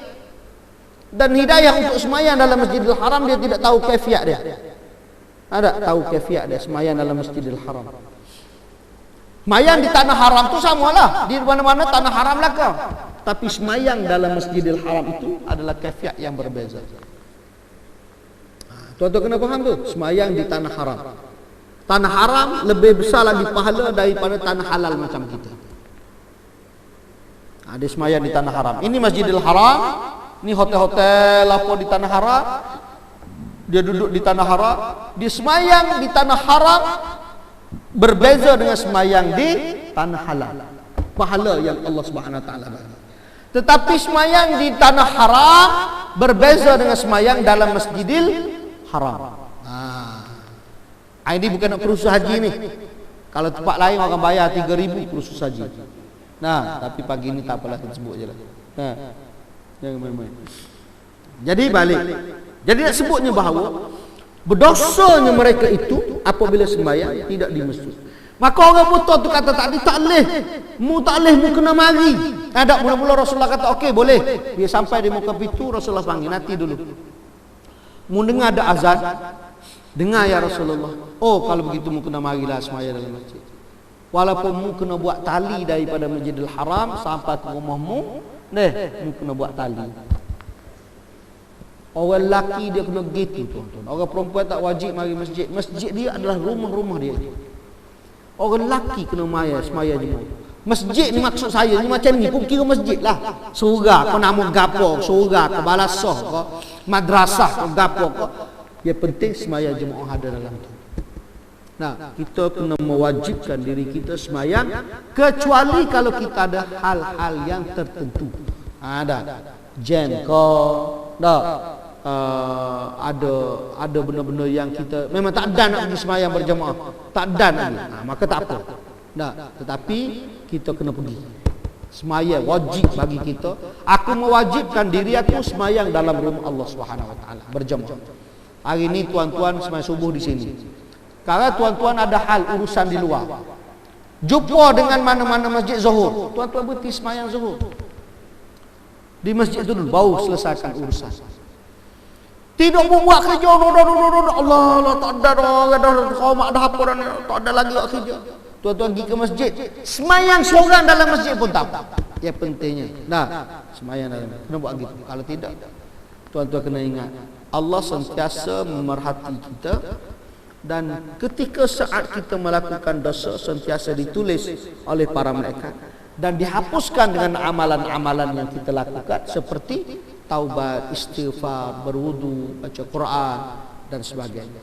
dan hidayah untuk sembahyang dalam Masjidil Haram dia tidak tahu kaifiat dia. Ada tahu kaifiat dia sembahyang dalam Masjidil Haram. Sembahyang di tanah haram tu samalah. Di mana-mana tanah haram lah kau. Tapi sembahyang dalam Masjidil Haram itu adalah kaifiat yang berbeza. Tuan-tuan kena faham tu. Sembahyang di tanah haram. Tanah haram lebih besar lagi pahala daripada tanah halal macam kita. Dia sembahyang di tanah haram. Ini Masjidil Haram. Ini hotel-hotel apa di tanah haram. Dia duduk di tanah haram. Dia sembahyang di tanah haram berbeza dengan sembahyang di tanah halal. Pahala yang Allah Subhanahu Wa Taala bagi. Tetapi sembahyang di tanah haram berbeza dengan sembahyang dalam Masjidil Haram. Ini bukan nak kursus haji ni. Kalau tempat lain orang bayar 3,000 kursus haji. Nah, tapi pagi ni tak apalah, kita sebut je lah. Jangan main-main. Jadi balik. Jadi nak sebutnya bahawa berdosanya mereka itu apabila sembahyang tidak di masjid. Maka orang buta tu kata tadi tak boleh. Mu tak boleh, mu kena mari. Ada mula-mula Rasulullah kata okey boleh. Dia sampai di muka pintu Rasulullah panggil, nanti dulu. Mu dengar ada azan. Dengar ya Rasulullah. Oh kalau begitu mu kena marilah sembahyang dalam masjid. Walaupun mu kena buat tali daripada Masjidil Haram sampai ke rumahmu, mu kena buat tali. Orang lelaki dia kena gitu tuan-tuan. Orang perempuan tak wajib mari masjid. Masjid dia adalah rumah-rumah dia. Orang lelaki kena semaya je. Masjid ni maksud saya ni macam ni pun kira masjid lah. Surga kau nama gapo, surga ke balasah ke madrasah ke gapo ke. Yang penting semaya jemaah ada dalam tu. Nah, kita kena mewajibkan diri kita sembahyang kecuali kalau kita ada hal-hal yang tertentu. Ada jen ko, ada benda-benda yang kita memang tak ada nak pergi sembahyang berjemaah. Tak ada nak. Maka tak apa. Tetapi kita kena pergi. Sembahyang wajib bagi kita. Aku mewajibkan diri aku sembahyang dalam rumah Allah Subhanahu Wa Taala berjemaah. Hari ini tuan-tuan sembahyang subuh di sini. Kalau tuan-tuan ada hal urusan di luar, jumpa dengan mana-mana masjid zuhur, tuan-tuan berhenti sembahyang zuhur di masjid itu dulu, baru selesaikan urusan. Tidak buat kerja, Allah tak ada dah, kau mak dah apa dah, tak ada lagi buat kerja. Tuan-tuan pergi ke masjid, semayang seorang dalam masjid pun tak apa. Yang pentingnya, semayang dalam. Kena buat gitu. Kalau tidak, tuan-tuan kena ingat, Allah sentiasa memerhati kita, dan ketika saat kita melakukan dosa sentiasa ditulis oleh para malaikat dan dihapuskan dengan amalan-amalan yang kita lakukan seperti taubat, istighfar, berwudu, baca Quran dan sebagainya.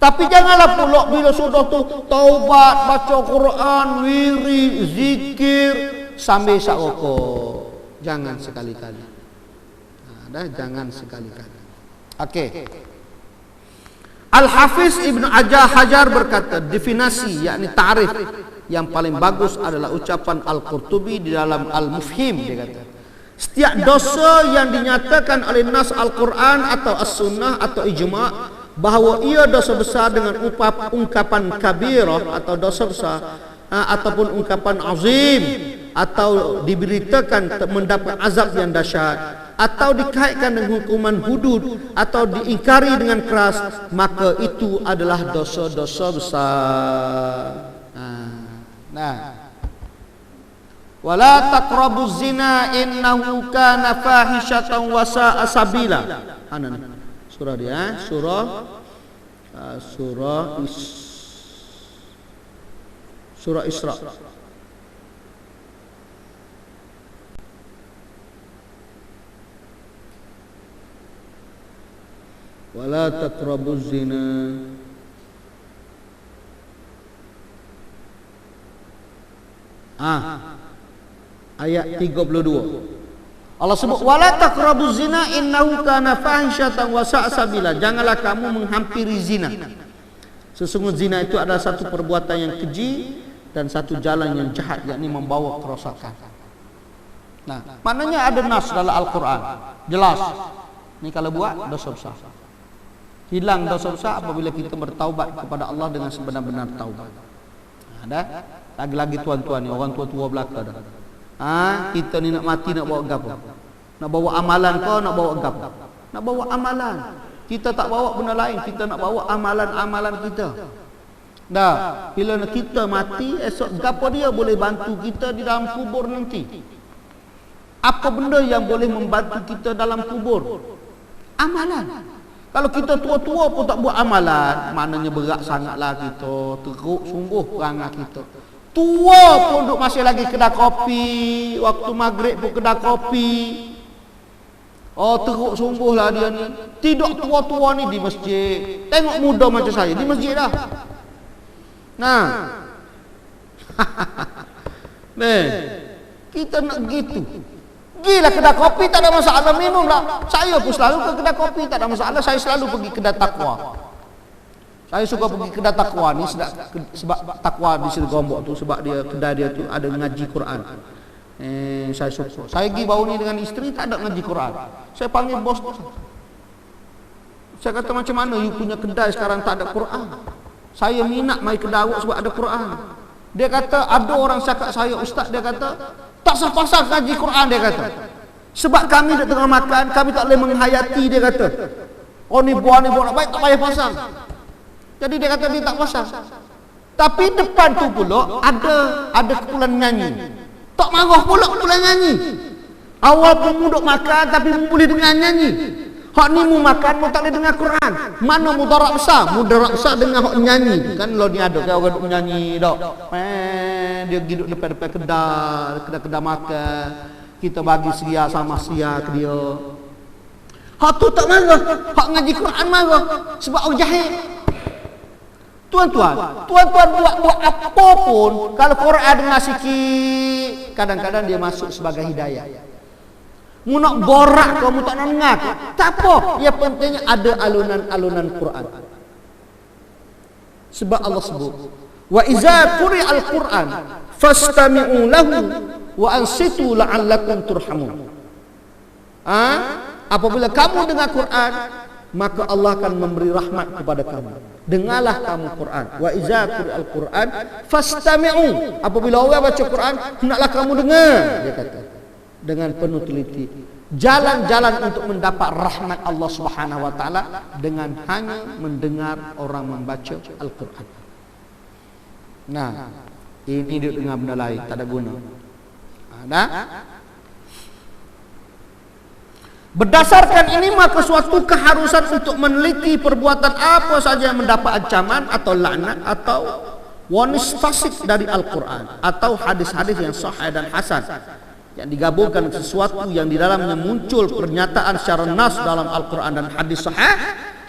Tapi janganlah pula bila sudah tu taubat, baca Quran, wirid, zikir sambil isap rokok. Jangan sekali-kali. Jangan sekali-kali. Okey. Al-Hafiz Ibn Hajar berkata, definisi yakni ta'rif yang paling bagus adalah ucapan Al-Qurtubi di dalam Al-Mufhim. Dia kata, setiap dosa yang dinyatakan oleh nas Al-Quran atau As-Sunnah atau Ijma' bahawa ia dosa besar dengan ungkapan kabirah atau dosa besar, ataupun ungkapan azim, atau diberitakan mendapat azab yang dahsyat, atau dikaitkan dengan hukuman hudud, atau diingkari dengan keras, maka itu adalah dosa-dosa besar. Wala taqrabuz zina innahu kana fahishatan wa sa'a sabila. Surah dia, surah Isra. Wala taqrabuz zina ayat 32. Allah sebut wala taqrabuz zina innahu kana fahishatan wa sa'a sabila. Janganlah kamu menghampiri zina. Sesungguhnya zina itu adalah satu perbuatan yang keji dan satu jalan yang jahat, yakni membawa kerosakan. Maknanya ada nas dalam Al-Quran jelas. Ni kalau buat dosa besar. Hilang dosa besar apabila kita bertaubat kepada Allah dengan sebenar-benar taubat. Ada lagi-lagi tuan-tuan ni, orang tua-tua belaka dah. Kita ni nak mati nak bawa gapo? Nak bawa amalan kau, nak bawa gapo? Nak bawa amalan. Kita tak bawa benda lain, kita nak bawa amalan-amalan kita. Bila kita mati, esok gapo dia boleh bantu kita di dalam kubur nanti? Apa benda yang boleh membantu kita dalam kubur? Amalan. Kalau kita tua-tua pun tak buat amalan, maknanya berat sangatlah kita, teruk sungguh perangai kita. Tua pun duk masih lagi kedai kopi, waktu maghrib pun kedai kopi. Teruk sungguhlah dia ni. Tidak tua-tua ni di masjid. Tengok muda macam saya di masjid dah. Kita nak gitu. Gilah kedai kopi tak ada masalah, minumlah. Saya pun selalu ke kedai kopi tak ada masalah. Saya selalu pergi kedai takwa. Saya suka pergi kedai takwa ni sebab takwa di sini Gombok tu, sebab dia kedai dia tu ada ngaji Quran. Saya suka. Saya pergi baru ni dengan isteri tak ada ngaji Quran. Saya panggil bos. Saya kata macam mana you punya kedai sekarang tak ada Quran? Saya minat mai kedai awak sebab ada Quran. Dia kata ada orang cakap saya ustaz, dia kata tak sah pasal ngaji Quran, dia kata. Sebab kami di tengah makan, kami tak boleh menghayati, dia kata. Ni buah nak baik tak payah pasal. Jadi dia kata dia tak pasal. Tapi depan tu pula ada kumpulan nyanyi. Tak marah pula kumpulan nyanyi. Awal pun duduk makan tapi boleh dengar nyanyi. Hak ni mu makan mu tak boleh dengar Quran. Mana mudarat besar? Mudarat besar dengar hak nyanyi. Kan lo ni ada kan orang duk nyanyi dak. Dia duduk depan-depan kedai makan. Kita bagi seria sama seria ke dia. Hak tu tak marah. Hak ngaji Quran marah sebab orang jahil. Tuan-tuan buat apa pun, kalau Quran dengar sikit, kadang-kadang dia masuk sebagai hidayah. Mu nak borak kau, mu tak nak dengar, tak apa. Yang pentingnya ada alunan-alunan Quran. Sebab Allah sebut, wa iza quri'al Quran fastami'u lahu wa ansitu la'allakum turhamun. Apabila kamu dengar Quran, maka Allah akan memberi rahmat kepada kamu. Dengarlah kamu Quran. Wa iza quri'al Quran fastami'u. Apabila orang baca Quran, hendaklah kamu dengar, dia kata, dengan penuh teliti. jalan-jalan untuk mendapat rahmat Allah Subhanahu wa taala dengan hanya mendengar orang membaca Al-Quran. Nah, ini dia dengar benda lain tak ada guna. Nah, berdasarkan ini maka suatu keharusan untuk meneliti perbuatan apa saja yang mendapat ancaman atau laknat atau wanis fasik dari Al-Quran atau hadis-hadis yang sahih dan hasan yang digabungkan sesuatu yang di dalamnya muncul pernyataan secara nas dalam Al-Quran dan hadis sahih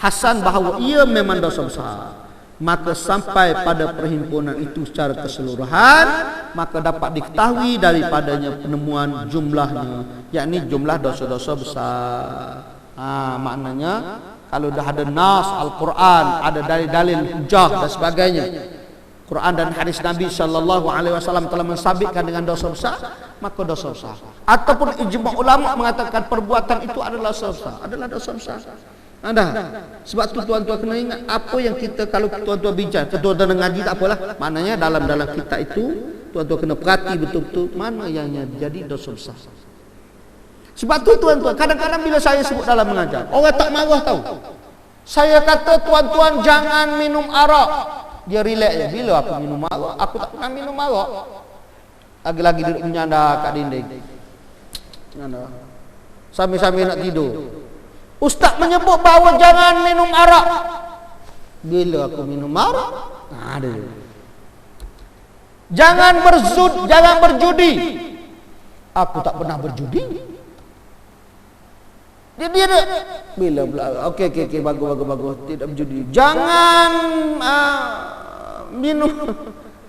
hasan bahawa ia memang dosa besar, maka sampai pada perhimpunan itu secara keseluruhan maka dapat diketahui daripadanya penemuan jumlahnya, yakni jumlah dosa-dosa besar. Maknanya kalau dah ada nas Al-Quran, ada dalil-dalil hujah dan sebagainya, Quran dan hadis Nabi sallallahu alaihi wasallam telah mensabitkan dengan dosa besar, maka dosa besar. Ataupun ijma' ulama mengatakan perbuatan itu adalah dosa besar, adalah dosa besar. Sebab tu tuan-tuan kena ingat apa yang kita, kalau tuan-tuan bincang, tuan-tuan ngaji tak apalah, maknanya dalam kita itu tuan-tuan kena perhati betul-betul mana yang jadi dosa besar. Sebab tu tuan-tuan, kadang-kadang bila saya sebut dalam mengajar, orang tak marah tahu. Saya kata tuan-tuan jangan minum arak. Dia relax je. Bila aku minum arak? Aku tak pernah minum arak. Lagi-lagi duduk menyandar kat dinding. Sambil-sambil nak tidur. Ustaz menyebut bahawa jangan minum arak. Bila aku minum arak? Ada. Jangan berjudi. Aku tak pernah berjudi. Dia bila okey bagus tidak berjudi. Jangan minum,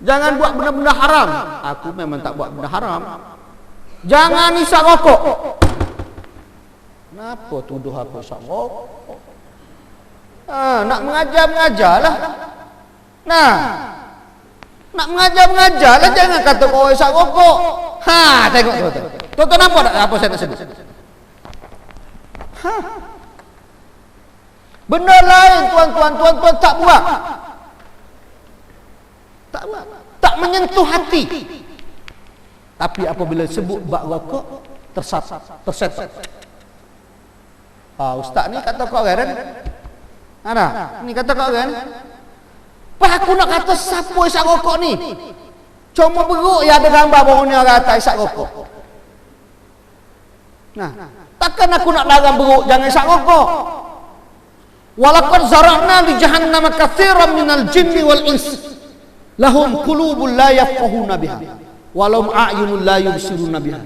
jangan buat benda-benda haram. Aku memang tak buat benda haram. Jangan isap rokok. Kenapa tuduh aku isap rokok? Nak mengajarlah. Nak mengajarlah, jangan kata kau isap rokok. Tengok tuan-tuan. Tuan-tuan nampak tak apa saya nak sebut? Benda lain tuan-tuan tak buat. Tak menyentuh hati. Tapi apabila sebut bab rokok, tersetak. Ustaz ni kata kau kan? Ni kata kau kan? Aku nak kata siapa isap rokok ni? Cuma beruk yang ada gambar bahawa ni orang atas isap rokok. Takkan aku nak larang beruk jangan isap rokok. Walaqad zara'na li jahannama katsiran minal jinni wal ins lahum qulubun la yafqahuna biha wa lahum a'yunun la yubsiruna biha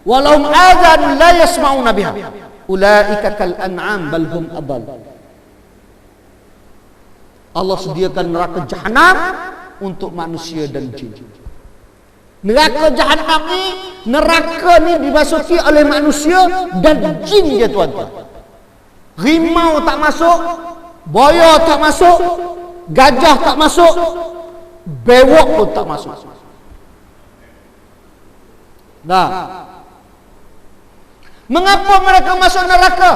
wa lahum adhanun la yasma'una biha ulaika kal an'am bal hum adall. Allah sediakan neraka jahanam untuk manusia dan jin. Neraka jahanam ni, neraka ni dimasuki oleh manusia dan jin dia tuan-tuan. Rimau tak masuk, buaya tak masuk, gajah tak masuk, bewok pun tak masuk. Mengapa mereka masuk neraka?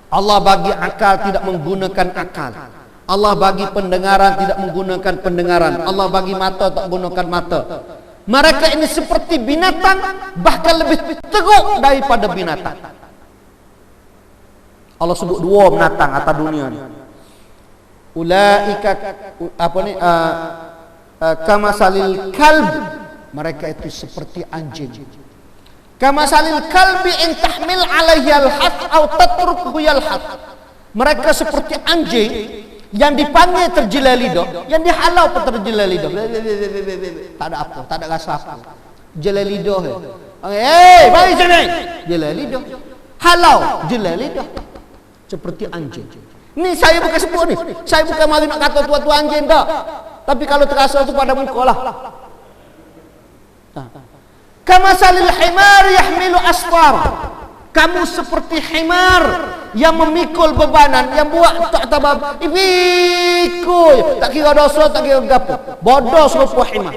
Allah bagi akal tidak menggunakan akal. Allah bagi pendengaran tidak menggunakan pendengaran. Allah bagi mata tak menggunakan mata. Mereka ini seperti binatang, bahkan lebih teruk daripada binatang. Allah sebut dua binatang atas dunia ni. Ulaika kamasalil kalb, mereka itu seperti anjing. Kamasalil kalbi in tahmil alaihi alhad atau tatrukuhu yalhad. Mereka seperti anjing yang dipanggil terjela lidah, yang dihalau pun terjela lidah. Tak ada apa, tak ada rasa apa. Jela lidah. Mari sini. Jela lidah. Halau, jela lidah. Seperti anjing. Ni saya bukan sebut ni. Saya bukan mari nak kata tuan-tuan anjing tak. Tapi kalau terasa tu pada muka lah. Kamasalil himar yahmilu asfar. Kamu seperti himar yang memikul bebanan, yang buat tak tabab, pikul, tak kira dosa, tak kira gapo, bodoh serupa himar.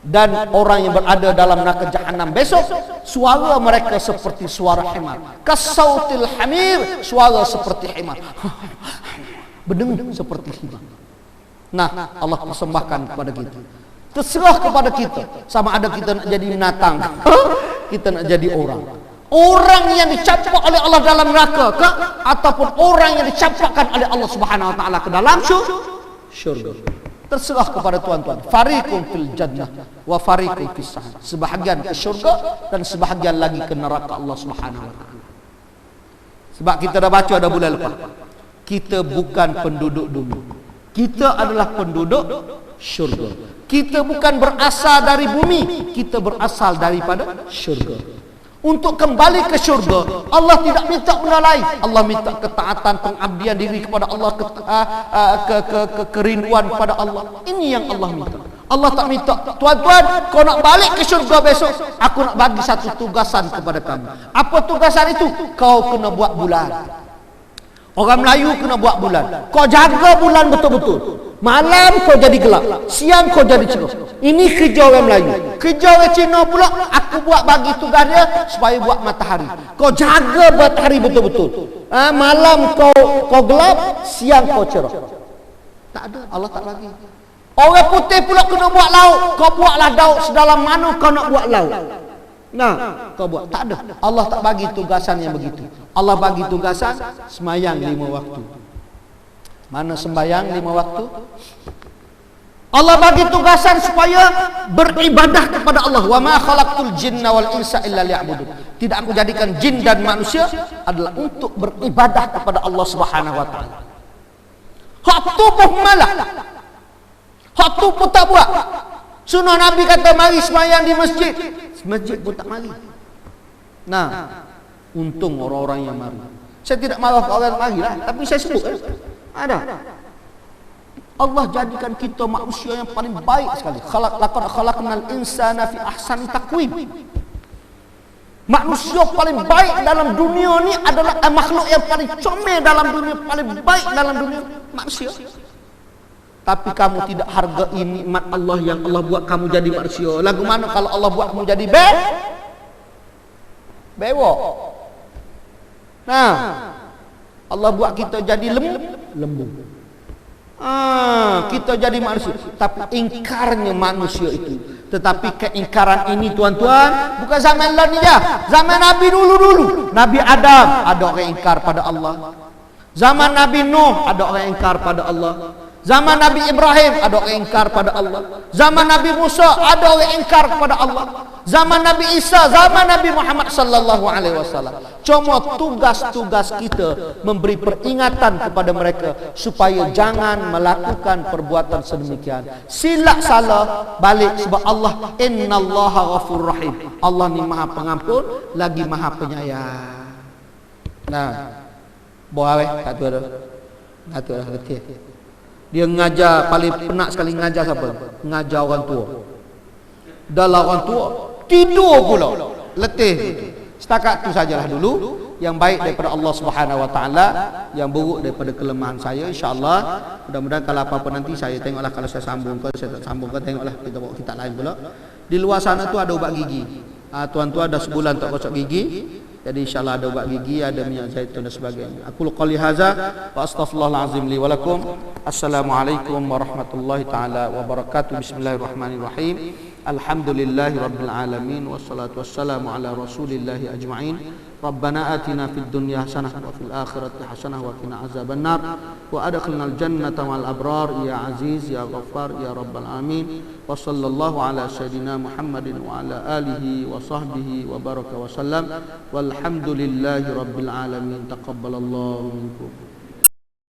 Dan orang yang berada dalam neraka jahanam besok, suara mereka seperti suara himar. Kasautil hamir, suara seperti himar. Berdengung seperti himar. Nah, Allah persembahkan kepada kita. Terserah kepada kita, sama ada kita nak jadi binatang, kita nak jadi orang. Orang yang dicampak oleh Allah dalam neraka ke, ataupun orang yang dicampakkan oleh Allah Subhanahu wa taala ke dalam syurga. Terserah kepada tuan-tuan. Fariqun fil jannah wa fariqun fis sa'ir. Sebahagian ke syurga dan sebahagian lagi ke neraka Allah Subhanahu wa taala. Sebab kita dah baca dah bulan lepas. Kita bukan penduduk bumi. Kita adalah penduduk syurga. Kita bukan berasal dari bumi, kita berasal daripada syurga. Untuk kembali ke syurga, Allah tidak minta benda lain. Allah minta ketaatan, pengabdian diri kepada Allah, kerinduan kepada Allah. Ini yang Allah minta. Allah tak minta, tuan-tuan, kau nak balik ke syurga besok, aku nak bagi satu tugasan kepada kamu. Apa tugasan itu? Kau kena buat bulan. Orang Melayu kena buat bulan. Kau jaga bulan betul-betul. Malam kau jadi gelap, siang kau jadi cerah. Ini kerja orang Melayu. Kerja orang Cina pula, aku buat bagi tugas dia supaya buat matahari. Kau jaga matahari betul-betul. Malam kau gelap, siang kau cerah. Tak ada, Allah tak bagi. Orang putih pula kena buat laut. Kau buatlah laut sedalam mana kau nak buat laut. Nah, kau buat. Tak ada. Allah tak bagi tugasan yang begitu. Allah bagi tugasan sembahyang 5 waktu. Mana sembahyang 5 waktu? Allah bagi tugasan supaya beribadah kepada Allah. Wa ma khalaqtul jinna wal insa illa liya'budun. Tidak aku jadikan jin dan manusia adalah untuk beribadah kepada Allah Subhanahu wa taala. Hak tu pun malah. Hak tu pun tak buat. Sunnah Nabi kata mari sembahyang di masjid. Masjid pun tak mari. Nah, untung orang-orang yang mari. Saya tidak marah ke orang marilah, tapi saya sebut ada. Allah jadikan kita manusia yang paling baik sekali. Laqad khalaqnal insana fi ahsani taqwim. Manusia paling baik dalam dunia ni adalah makhluk yang paling comel dalam dunia, paling baik dalam dunia manusia. Tapi kamu tidak hargai nikmat Allah yang Allah buat kamu jadi manusia. Lagu mana kalau Allah buat kamu jadi bewok. Nah, Allah buat kita jadi lembu. Kita jadi manusia, tapi ingkarnya manusia itu. Tetapi keingkaran ini tuan-tuan bukan zaman lalu ni je. Zaman Nabi dulu. Nabi Adam ada orang ingkar pada Allah. Zaman Nabi Nuh ada orang ingkar pada Allah. Zaman Nabi Ibrahim ada orang ingkar pada Allah. Zaman Nabi Musa ada orang ingkar kepada Allah. Zaman Nabi Isa, zaman Nabi Muhammad sallallahu alaihi wasallam. Cuma tugas-tugas kita memberi peringatan kepada mereka supaya jangan melakukan perbuatan sedemikian. Silap salah balik sebab Allah innallaha ghafurur rahim. Allah ni Maha Pengampun lagi Maha Penyayang. Nah, boleh tak tu ada. Tak tu dah letih. Dia ngajar, paling penat sekali ngajar siapa? Ngajar orang tua. Dah lah orang tua, tidur pula. Letih. Setakat tu sajalah dulu. Yang baik daripada Allah Subhanahu wa taala, yang buruk daripada kelemahan saya, insya-Allah. Mudah-mudahan kalau apa-apa nanti saya tengoklah, kalau saya sambung ke, saya tak sambung ke, tengoklah kita bawa kitab lain pula. Di luar sana tu ada ubat gigi. Tuan-tuan dah sebulan tak gosok gigi. Jadi insyaAllah ada ubat gigi, ada minyak zaitun dan sebagainya. Aku qouli hadza wa astaghfirullahalazim li wa lakum. Assalamualaikum warahmatullahi taala wabarakatuh. Bismillahirrahmanirrahim. Alhamdulillahi rabbil alamin wassalatu wassalamu ala rasulillahi ajma'in. Rabbana atina fid dunya hasanah wa fil akhirati hasanah wa qina azaban nar wa adkhilnal jannata ma'al abrar ya aziz ya ghaffar ya rabbal alamin. Wa sallallahu ala sayyidina Muhammadin wa ala alihi wa sahbihi wa baraka wa sallam. Walhamdulillahi rabbil alamin. Taqabbalallahu minkum.